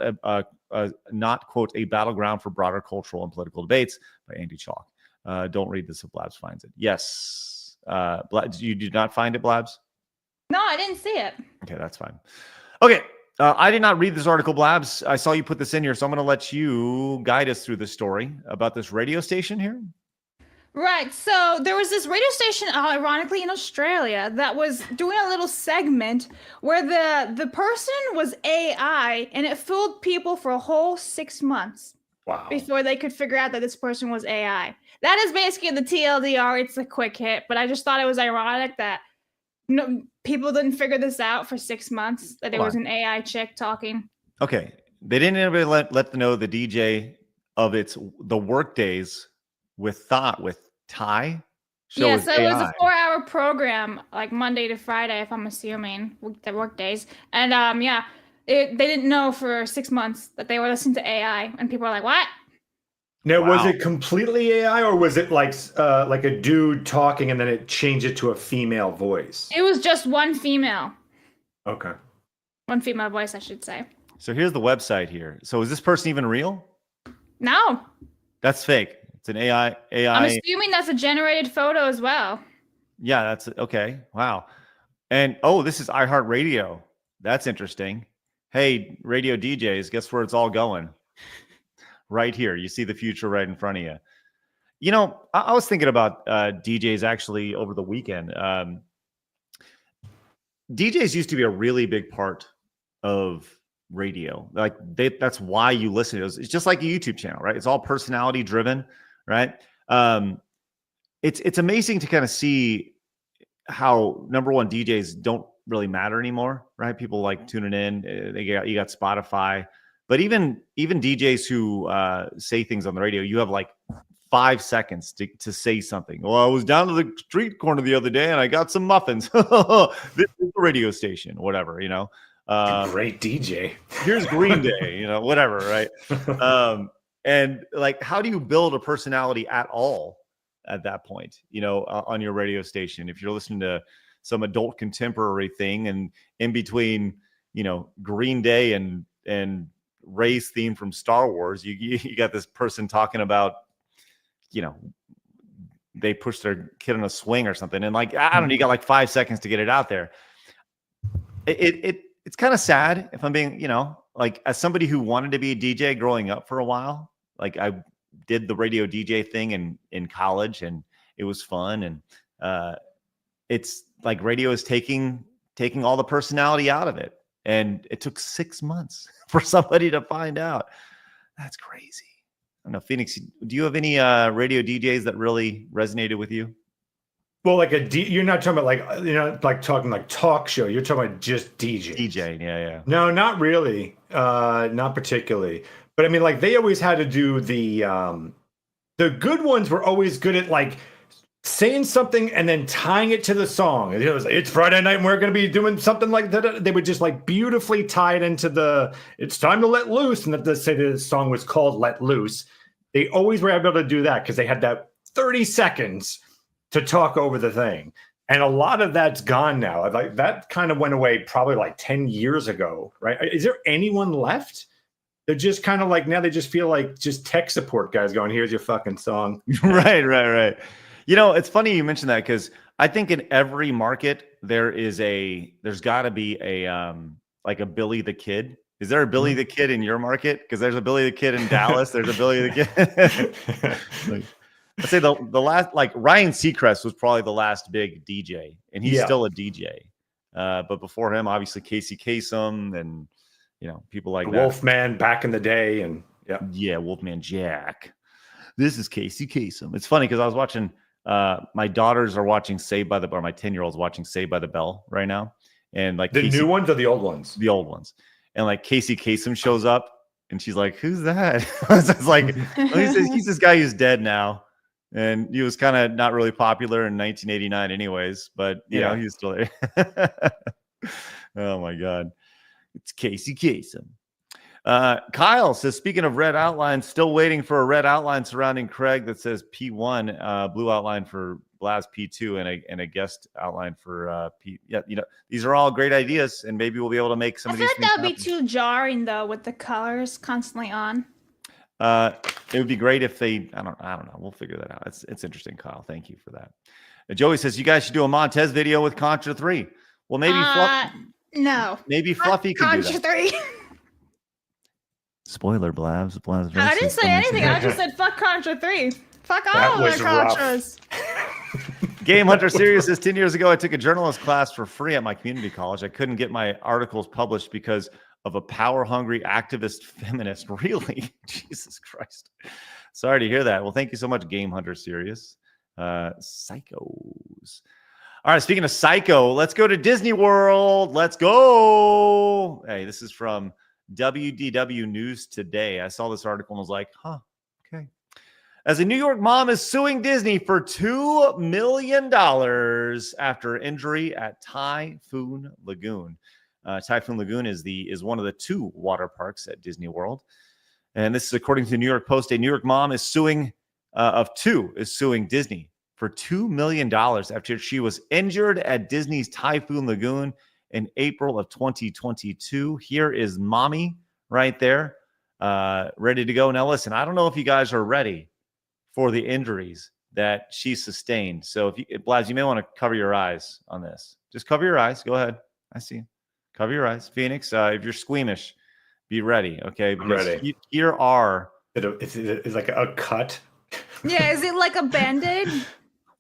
quote, a battleground for broader cultural and political debates, by Andy Chalk. Don't read this if Blabs finds it. Yes. You did not find it, Blabs? No, I didn't see it. Okay, that's fine. Okay. I did not read this article, Blabs. I saw you put this in here, so I'm going to let you guide us through the story about this radio station here. Right. So there was this radio station, ironically, in Australia that was doing a little segment where the person was AI, and it fooled people for a whole 6 months Wow. before they could figure out that this person was AI. That is basically the TLDR. It's a quick hit, but I just thought it was ironic that people didn't figure this out for 6 months, that there was an AI chick talking. Okay. They didn't anybody let them know the DJ of the work days with Ty. Yeah, so it was a 4-hour program, like Monday to Friday, if I'm assuming, the work days. And they didn't know for 6 months that they were listening to AI, and people were like, "What?" Now, Wow. was it completely AI, or was it like a dude talking and then it changed it to a female voice? It was just one female Okay. voice, I should say. So here's the website here. So is this person even real? No, That's fake. It's an AI. I'm assuming that's a generated photo as well. Yeah, that's okay. Wow. And this is iHeartRadio. That's interesting. hey, radio DJs, guess where it's all going? Right here. You see the future right in front of you. You know, I was thinking about DJs actually over the weekend. DJs used to be a really big part of radio. Like that's why you listen to it. It's just like a YouTube channel, right? It's all personality driven, right? It's amazing to kind of see how, number one, DJs don't really matter anymore, right? People like tuning in. You got Spotify, but even DJs who say things on the radio, you have like 5 seconds to say something. Well, I was down to the street corner the other day and I got some muffins. This is the radio station, whatever, you know. Great DJ. Here's Green Day, you know, whatever, right? And like, how do you build a personality at all at that point, you know, on your radio station? If you're listening to some adult contemporary thing and in between, you know, Green Day and Rey's theme from Star Wars, you got this person talking about, you know, they push their kid on a swing or something. And like, I don't know, you got like 5 seconds to get it out there. It's kind of sad if I'm being, you know, like as somebody who wanted to be a DJ growing up for a while, like I did the radio DJ thing in college and it was fun. And it's like radio is taking all the personality out of it. And it took 6 months for somebody to find out. That's crazy. I don't know, Phoenix, do you have any radio DJs that really resonated with you? Well, like you're not talking about like, you know, like talking like talk show. You're talking about just DJ. DJ, yeah. No, not really. Not particularly. But I mean, like they always had to do the good ones were always good at like saying something and then tying it to the song. It was, it's Friday night and we're going to be doing something like that. They would just like beautifully tie it into it's time to let loose. And that they say the song was called Let Loose. They always were able to do that because they had that 30 seconds to talk over the thing. And a lot of that's gone now. Like that kind of went away probably like 10 years ago, right? Is there anyone left? They're just kind of like, now they just feel like just tech support guys going, here's your fucking song. Right. You know, it's funny you mentioned that because I think in every market there's got to be a like a Billy the Kid. Is there a Billy the Kid in your market? Because there's a Billy the Kid in Dallas. There's a Billy the Kid. Like, I'd say the last, like Ryan Seacrest was probably the last big DJ, and he's still a DJ. But before him, obviously Casey Kasem and, you know, people like that. Wolfman back in the day. And yeah, Wolfman Jack. This is Casey Kasem. It's funny because I was watching, my daughters are watching Saved by the Bell, or my 10-year-old's watching Saved by the Bell right now. And like the new ones or the old ones? The old ones. And like Casey Kasem shows up and she's like, who's that? It's like, he's this guy who's dead now. And he was kind of not really popular in 1989 anyways, but you know, he's still there. Oh my God. It's Casey Kasem. Kyle says, speaking of red outlines, still waiting for a red outline surrounding Craig that says P1, blue outline for Blabs P2, and a guest outline for P. Yeah, you know, these are all great ideas, and maybe we'll be able to make some of these. I feel like that would be too jarring though, with the colors constantly on. It would be great if they. I don't know. We'll figure that out. It's interesting, Kyle. Thank you for that. Joey says you guys should do a Montez video with Contra 3. Well, maybe no. Maybe Fluffy could do that. Contra 3. Spoiler, Blabs. I didn't say anything. I just said fuck Contra 3. Fuck all the Contras. Game Hunter Sirius says 10 years ago, I took a journalist class for free at my community college. I couldn't get my articles published because of a power-hungry activist feminist. Really? Jesus Christ. Sorry to hear that. Well, thank you so much, Game Hunter Sirius. Psychos. All right, speaking of Psycho, let's go to Disney World. Let's go. Hey, this is from WDW News Today. I saw this article and was like, huh, okay. As a New York mom is suing Disney for $2 million after injury at Typhoon Lagoon. Typhoon Lagoon is one of the 2 water parks at Disney World. And this is according to the New York Post. A New York mom is suing Disney for $2 million after she was injured at Disney's Typhoon Lagoon in April of 2022. Here is mommy right there, ready to go. Now, listen, I don't know if you guys are ready for the injuries that she sustained. So, Blabs, you may want to cover your eyes on this. Just cover your eyes. Go ahead. I see you. Cover your eyes. Phoenix, if you're squeamish, be ready, okay? I'm ready. Here are... It's like a cut. Yeah, is it like a band-aid?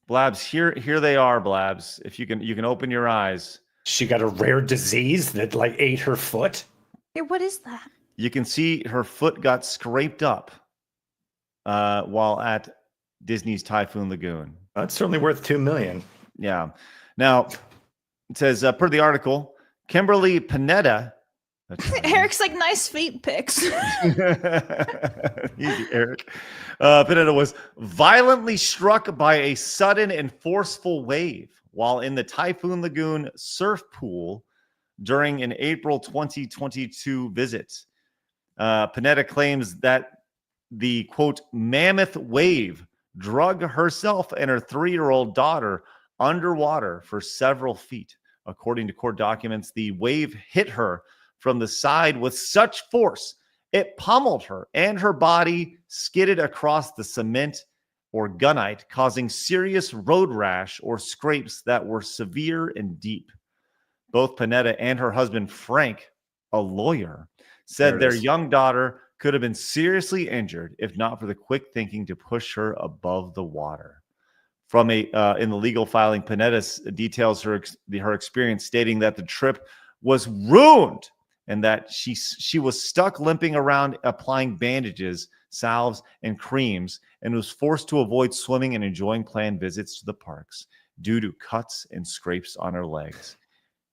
Blabs, here they are, Blabs. If you can open your eyes. She got a rare disease that like ate her foot. Hey, what is that? You can see her foot got scraped up while at Disney's Typhoon Lagoon. That's certainly worth $2 million. Yeah. Now, it says, per the article, Kimberly Panetta. Eric's like, nice feet pics. Easy, Eric. Panetta was violently struck by a sudden and forceful wave while in the Typhoon Lagoon surf pool during an April 2022 visit. Panetta claims that the, quote, mammoth wave drug herself and her 3-year-old daughter underwater for several feet. According to court documents, the wave hit her from the side with such force, it pummeled her and her body skidded across the cement or gunite, causing serious road rash or scrapes that were severe and deep. Both Panetta and her husband, Frank, a lawyer, said their young daughter could have been seriously injured if not for the quick thinking to push her above the water. From in the legal filing, Panetta details her experience, stating that the trip was ruined and that she was stuck limping around applying bandages, salves, and creams, and was forced to avoid swimming and enjoying planned visits to the parks due to cuts and scrapes on her legs.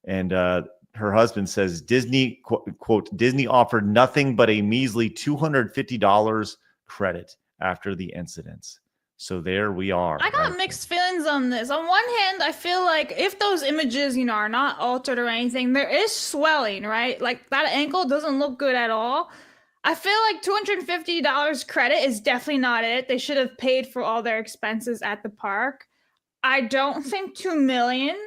And her husband says Disney, quote, Disney offered nothing but a measly $250 credit after the incidents. So there we are. I got mixed feelings on this. On one hand, I feel like if those images, are not altered or anything, there is swelling, right? Like that ankle doesn't look good at all. I feel like $250 credit is definitely not it. They should have paid for all their expenses at the park. I don't think $2 million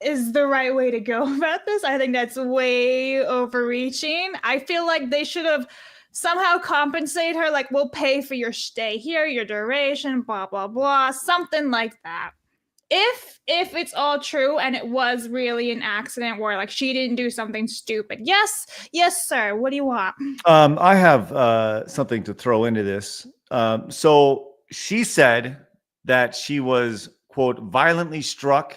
is the right way to go about this. I think that's way overreaching. I feel like they should have somehow compensate her, like, we'll pay for your stay here, your duration, blah, blah, blah, something like that. If it's all true and it was really an accident where, like, she didn't do something stupid. Yes, sir. What do you want? I have something to throw into this. So she said that she was, quote, violently struck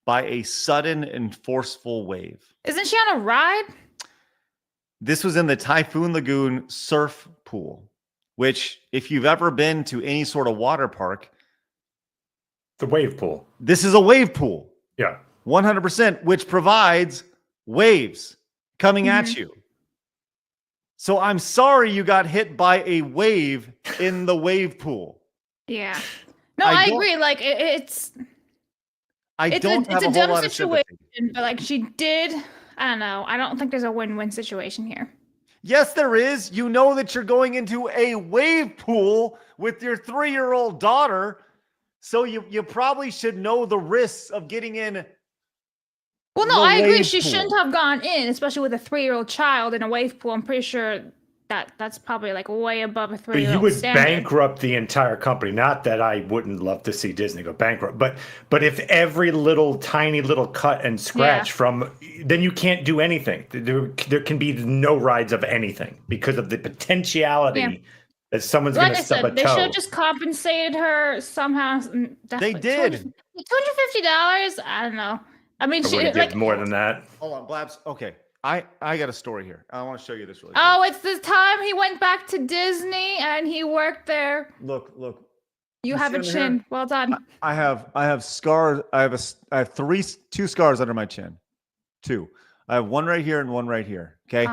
by a sudden and forceful wave. Isn't she on a ride? This was in the Typhoon Lagoon surf pool, which if you've ever been to any sort of water park, the wave pool. This is a wave pool. Yeah. 100%, which provides waves coming at you. So I'm sorry you got hit by a wave in the wave pool. Yeah. No, I agree. Like it's a dumb situation, but like she did. I don't know. I don't think there's a win-win situation here. Yes, there is. You know that you're going into a wave pool with your 3-year-old daughter, so you probably should know the risks of getting in. Well, no, I agree. She shouldn't have gone in, especially with a 3-year-old child in a wave pool. I'm pretty sure that's probably like way above a 3-year-old. But you would standard. bankrupt the entire company. Not that I wouldn't love to see Disney go bankrupt, but if every tiny little cut and scratch then you can't do anything. There can be no rides of anything because of the potentiality that someone's going to stub a toe. They should have just compensated her somehow. They did. $250. I don't know. I mean, she did more than that. Hold on, Blabs. Okay. I got a story here. I want to show you this really quick. It's the time he went back to Disney and he worked there. Look. You have a chin. Here? Well done. I have scars. I have two scars under my chin. 2. I have one right here and one right here. Okay.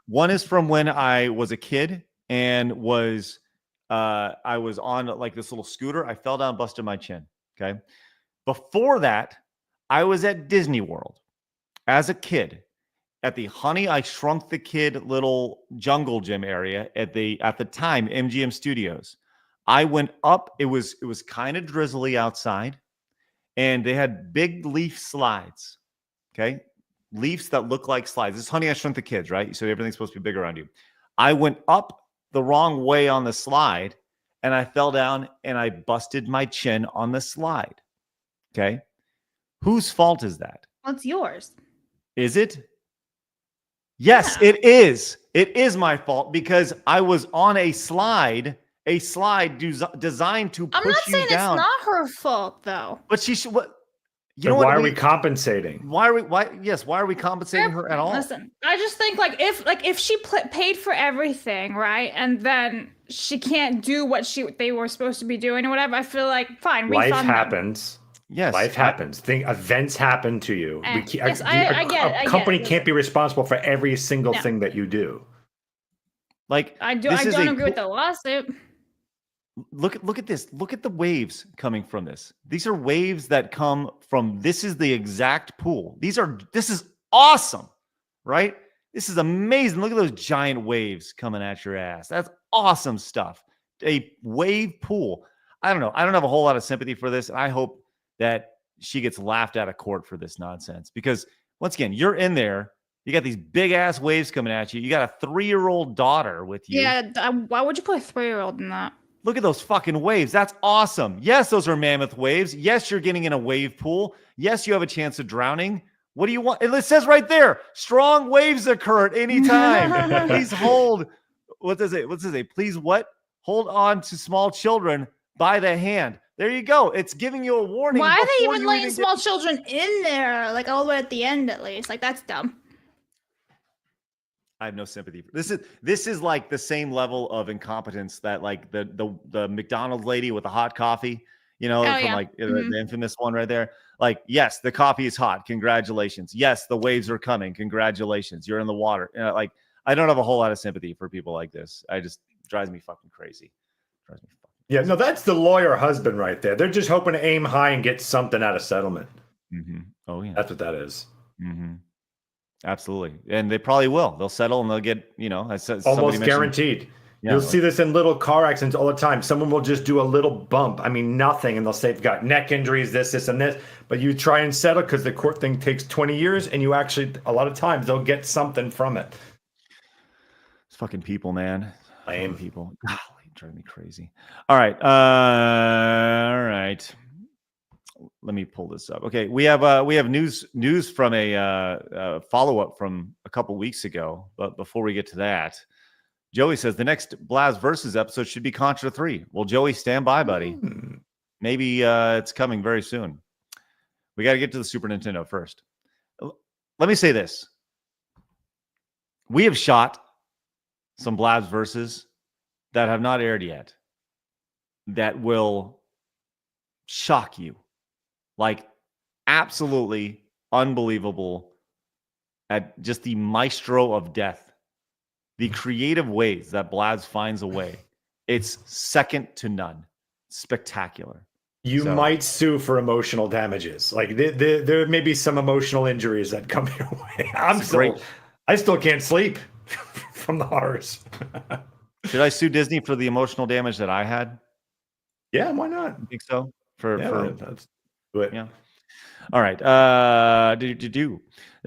One is from when I was a kid and I was on like this little scooter. I fell down, busted my chin. Okay. Before that, I was at Disney World as a kid. At the Honey, I Shrunk the Kid little jungle gym area at the time MGM Studios. I went up. It was kind of drizzly outside, and they had big leaf slides. Okay, leaves that look like slides. This is Honey, I Shrunk the Kids, right? So everything's supposed to be big around you. I went up the wrong way on the slide, and I fell down, and I busted my chin on the slide. Okay, whose fault is that? Well, it's yours. Is it? Yes, it is. It is my fault because I was on a slide designed to push I'm not you saying down. it's not her fault though. But she should. What? You know, why are we compensating? Why are we compensating her at all? Listen, I just think if she paid for everything, right, and then she can't do what they were supposed to be doing or whatever, I feel like fine. Life refund them. happens. Yes, life happens. Events happen to you. I get it. A company can't be responsible for every single thing that you do. Like I don't agree with the lawsuit. Look at this. Look at the waves coming from this. These are waves that come from. This is the exact pool. This is awesome, right? This is amazing. Look at those giant waves coming at your ass. That's awesome stuff. A wave pool. I don't know. I don't have a whole lot of sympathy for this. I hope that she gets laughed out of court for this nonsense because once again, you're in there. You got these big ass waves coming at you. You got a 3-year-old daughter with you. Yeah. Why would you put a 3-year-old in that? Look at those fucking waves. That's awesome. Yes, those are mammoth waves. Yes, you're getting in a wave pool. Yes, you have a chance of drowning. What do you want? It says right there, strong waves occur at any time. Please hold. What does it say? Please what? Hold on to small children by the hand. There you go. It's giving you a warning. Why are they even letting small children in there? Like all the way at the end, at least. Like that's dumb. I have no sympathy for this is like the same level of incompetence that like the McDonald's lady with the hot coffee, the infamous one right there. Like, yes, the coffee is hot. Congratulations. Yes, the waves are coming. Congratulations. You're in the water. Like, I don't have a whole lot of sympathy for people like this. Drives me fucking crazy. Yeah, no, that's the lawyer husband right there. They're just hoping to aim high and get something out of settlement. Mm-hmm. Oh yeah, that's what that is. Mm-hmm. Absolutely. And they probably will. They'll settle and they'll get, almost guaranteed. Yeah, you'll see this in little car accidents all the time. Someone will just do a little bump. I mean, nothing. And they'll say, they've got neck injuries, this, and this. But you try and settle because the court thing takes 20 years. And you actually, a lot of times, they'll get something from it. It's fucking people, man. Lame people. Golly, drive me crazy. All right. All right. Let me pull this up. Okay, we have news from a follow-up from a couple weeks ago. But before we get to that, Joey says the next Blabs Versus episode should be Contra 3. Well, Joey, stand by, buddy. Maybe it's coming very soon. We got to get to the Super Nintendo first. Let me say this. We have shot some Blabs Versus that have not aired yet that will shock you. Like, absolutely unbelievable at just the maestro of death. The creative ways that Blabs finds a way. It's second to none. Spectacular. You might sue for emotional damages. Like, there may be some emotional injuries that come your way. I still can't sleep from the horrors. Should I sue Disney for the emotional damage that I had? Yeah, why not? I think so. That's it. Yeah. All right. There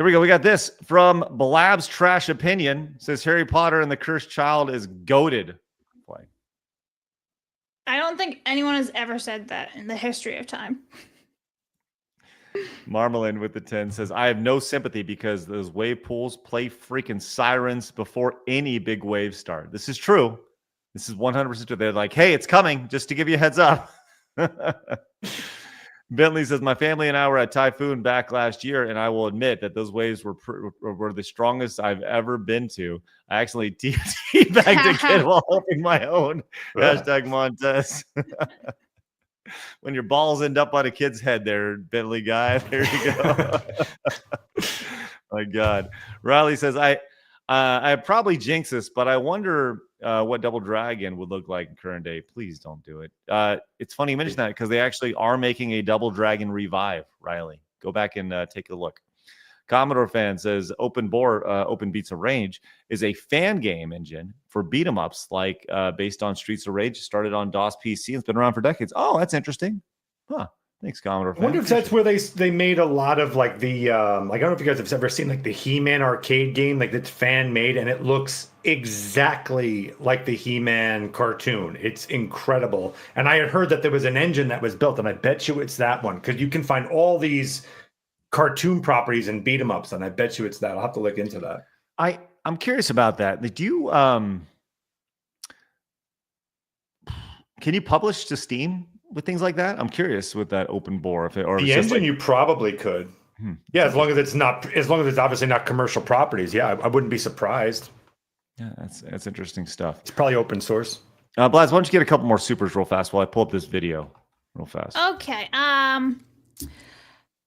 we go. We got this from Blabs Trash Opinion. It says Harry Potter and the Cursed Child is goated. Play. I don't think anyone has ever said that in the history of time. Marmalin with the 10 says, I have no sympathy because those wave pools play freaking sirens before any big waves start. This is true. This is 100% true. They're like, hey, it's coming, just to give you a heads up. Bentley says, my family and I were at Typhoon back last year, and I will admit that those waves were the strongest I've ever been to. I actually teabagged a kid while holding my own. Hashtag Montez. When your balls end up on a kid's head there, Bentley guy. There you go. My God. Riley says, I probably jinx this, but I wonder what Double Dragon would look like in current day. Please don't do it. It's funny you mention that because they actually are making a Double Dragon revive, Riley. Go back and take a look. Commodore fan says Open Beats of Rage is a fan game engine for beat 'em ups, like based on Streets of Rage. Started on DOS PC and it's been around for decades. Oh, that's interesting. Huh. Thanks, Commodore fan. I wonder if that's where they made a lot of like the like, I don't know if you guys have ever seen like the He-Man arcade game, like that's fan made, and it looks exactly like the He-Man cartoon. It's incredible. And I had heard that there was an engine that was built, and I bet you it's that one because you can find all these cartoon properties and beat 'em ups, and I bet you it's that. I'll have to look into that. I'm curious about that. Do you can you publish to Steam with things like that? I'm curious with that open bore. If it, or the engine, you probably could. Yeah, as long as it's obviously not commercial properties. Yeah, I wouldn't be surprised. Yeah, that's interesting stuff. It's probably open source. Blaz, why don't you get a couple more supers real fast while I pull up this video real fast? Okay.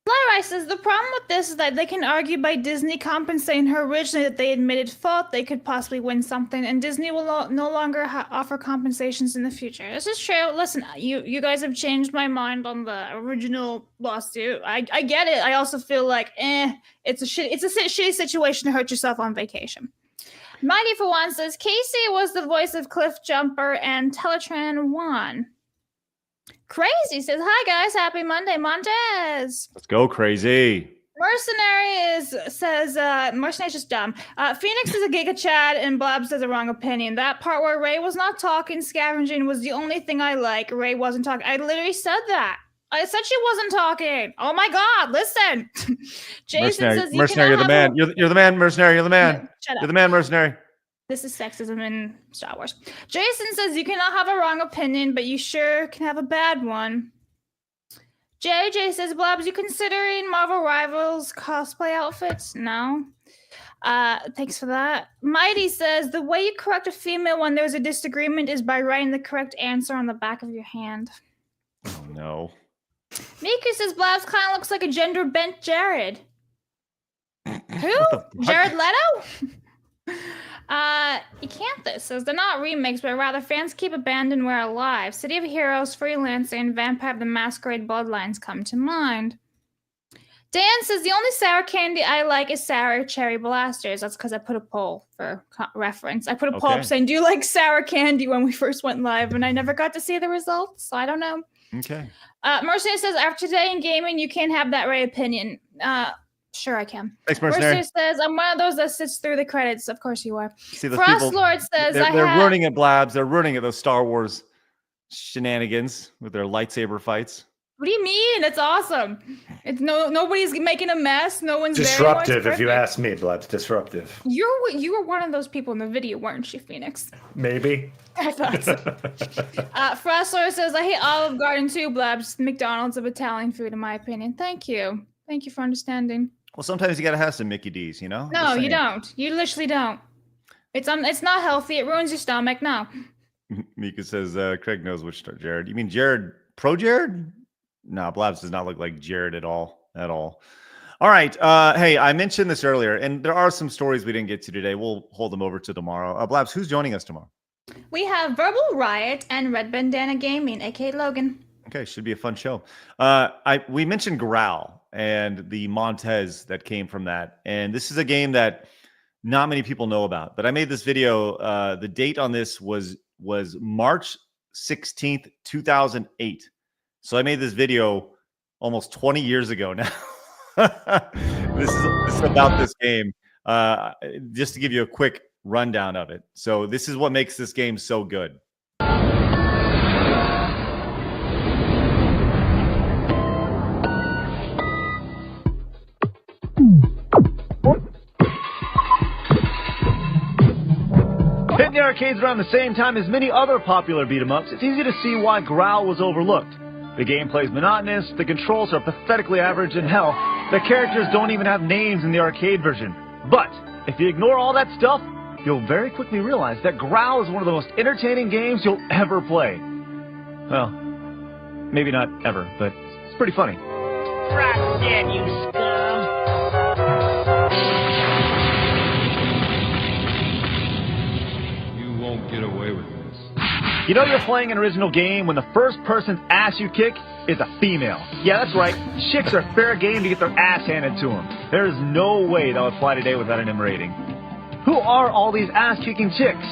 Fly says the problem with this is that they can argue by Disney compensating her originally that they admitted fault, they could possibly win something, and Disney will no longer offer compensations in the future. This is true. Listen, you guys have changed my mind on the original lawsuit. I get it. I also feel like, it's a shitty situation to hurt yourself on vacation. Mighty for One says Casey was the voice of Cliff Jumper and Teletran won. Crazy says, hi guys, happy Monday, Montez. Let's go, Crazy. Mercenary says Mercenary's just dumb. Phoenix is a Giga Chad and Blabs has a wrong opinion. That part where Ray was not talking, scavenging was the only thing I like. Ray wasn't talking. I literally said that. I said she wasn't talking. Oh my God, listen. Jason says, Mercenary, you're the man. You're the man, Mercenary. You're the man. Shut up. You're the man, Mercenary. This is sexism in Star Wars. Jason says you cannot have a wrong opinion, but you sure can have a bad one. JJ says, Blabs, you considering Marvel Rivals cosplay outfits? No. Thanks for that. Mighty says, the way you correct a female when there's a disagreement is by writing the correct answer on the back of your hand. Oh, no. Miku says, Blabs kind of looks like a gender-bent Jared. Who? Jared Leto? Ecanthus says they're not remakes, but rather fans keep Abandonware alive. City of Heroes, Freelancer, and Vampire the Masquerade Bloodlines come to mind. Dan says the only sour candy I like is sour cherry blasters. That's because I put a poll for reference. I put a poll up saying, do you like sour candy when we first went live? And I never got to see the results, so I don't know. Okay. Mercenaries says, after today in gaming, you can't have that Ray opinion. Sure, I can. Thanks, Mercenary. Mercer says, I'm one of those that sits through the credits. Of course you are. See, those Frost people, Lord says, they're ruining it, Blabs. They're ruining it, those Star Wars shenanigans with their lightsaber fights. What do you mean? It's awesome. It's nobody's making a mess. No one's disruptive, if you ask me, Blabs. Disruptive. You were one of those people in the video, weren't you, Phoenix? Maybe. I thought so. Frost Lord says, I hate Olive Garden too, Blabs. McDonald's of Italian food, in my opinion. Thank you. Thank you for understanding. Well, sometimes you gotta have some Mickey D's, you know? No, you don't. You literally don't. It's not healthy. It ruins your stomach. No. Mika says, Craig knows which star. Jared. You mean Jared? Pro Jared? No, Blabs does not look like Jared at all. All right. Hey, I mentioned this earlier, and there are some stories we didn't get to today. We'll hold them over to tomorrow. Blabs, who's joining us tomorrow? We have Verbal Riot and Red Bandana Gaming, aka Logan. Okay, should be a fun show. We mentioned Growl and the Montez that came from that. And this is a game that not many people know about. But I made this video. The date on this was March 16th, 2008. So I made this video almost 20 years ago now. This is about this game. Just to give you a quick rundown of it. So this is what makes this game so good. Hitting the arcades around the same time as many other popular beat-em-ups, it's easy to see why Growl was overlooked. The gameplay is monotonous, the controls are pathetically average, and hell, the characters don't even have names in the arcade version. But if you ignore all that stuff, you'll very quickly realize that Growl is one of the most entertaining games you'll ever play. Well, maybe not ever, but it's pretty funny. Drop dead, you scum! You won't get away with this. You know you're playing an original game when the first person's ass you kick is a female. Yeah, that's right. Chicks are fair game to get their ass handed to them. There is no way that would fly today without an M rating. Who are all these ass-kicking chicks?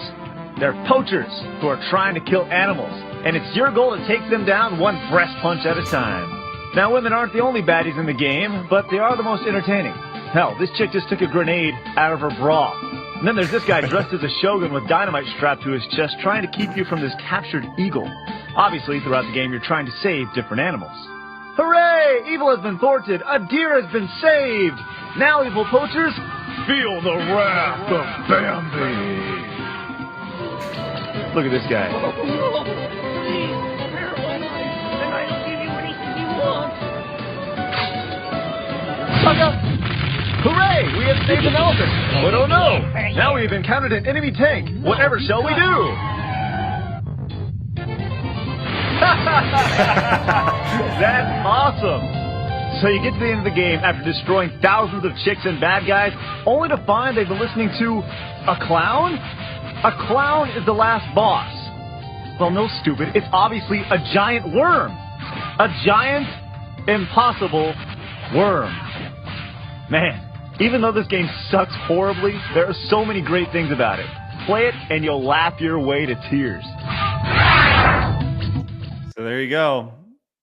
They're poachers who are trying to kill animals, and it's your goal to take them down one breast punch at a time. Now, women aren't the only baddies in the game, but they are the most entertaining. Hell, this chick just took a grenade out of her bra. And then there's this guy dressed as a shogun with dynamite strapped to his chest trying to keep you from this captured eagle. Obviously, throughout the game, you're trying to save different animals. Hooray! Evil has been thwarted. A deer has been saved. Now, evil poachers, Feel the wrath of Bambi. Look at this guy. Hooray! We have saved an elephant. But oh no! Now we've encountered an enemy tank. Whatever shall we do? That's awesome. So you get to the end of the game after destroying thousands of chicks and bad guys, only to find they've been listening to a clown? A clown is the last boss. Well, no, stupid. It's obviously a giant worm. A giant, impossible worm. Man, even though this game sucks horribly, there are so many great things about it. Play it and you'll laugh your way to tears. So there you go.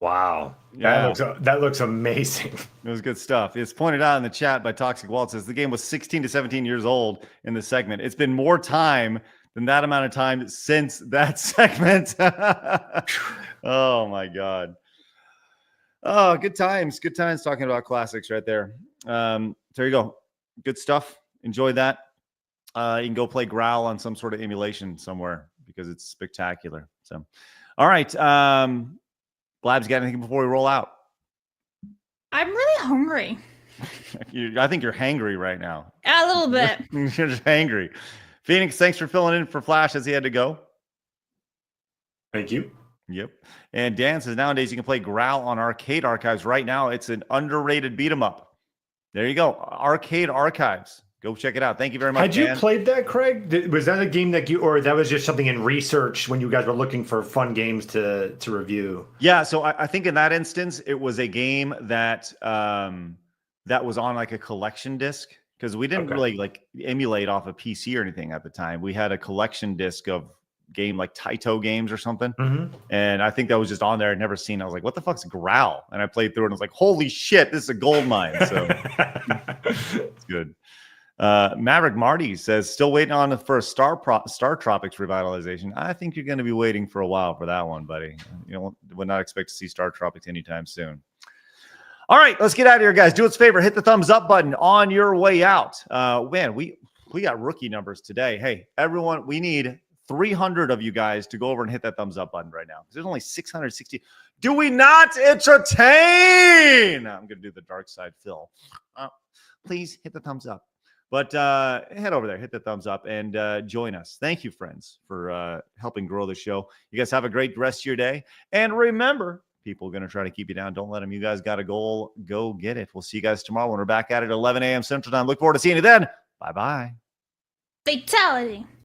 Wow. Yeah. That looks amazing. It was good stuff. It's pointed out in the chat by Toxic Walt. Says the game was 16 to 17 years old in the segment. It's been more time than that amount of time since that segment. Oh my God. Oh, good times. Good times talking about classics right there. There you go. Good stuff. Enjoy that. You can go play Growl on some sort of emulation somewhere because it's spectacular. So, all right. Blabs, got anything before we roll out? I'm really hungry. I think you're hangry right now. A little bit. You're just hangry. Phoenix, thanks for filling in for Flash as he had to go. Thank you. Yep. And Dan says nowadays you can play Growl on Arcade Archives. Right now, it's an underrated beat 'em up. There you go. Arcade Archives. Go check it out. Thank you very much. Had you Dan. played that, Craig? Was that a game that you, or that was just something in research when you guys were looking for fun games to review? Yeah. So I think in that instance, it was a game that that was on like a collection disc because we didn't really like emulate off a PC or anything at the time. We had a collection disc of game like Taito games or something. And I think that was just on there. I'd never seen it. I was like, what the fuck's Growl? And I played through it and I was like, holy shit, this is a gold mine. So it's good. Maverick Marty says, still waiting on for a Star Tropics revitalization. I think you're going to be waiting for a while for that one, buddy. You know, would not expect to see Star Tropics anytime soon. All right, let's get out of here, guys. Do us a favor, hit the thumbs up button on your way out. Man, we got rookie numbers today. Hey, everyone, we need 300 of you guys to go over and hit that thumbs up button right now. There's only 660. Do we not entertain? I'm going to do the dark side, Phil. Please hit the thumbs up. But head over there, hit the thumbs up, and join us. Thank you, friends, for helping grow the show. You guys have a great rest of your day. And remember, people are going to try to keep you down. Don't let them. You guys got a goal. Go get it. We'll see you guys tomorrow when we're back at it at 11 a.m. Central Time. Look forward to seeing you then. Bye-bye. Fatality.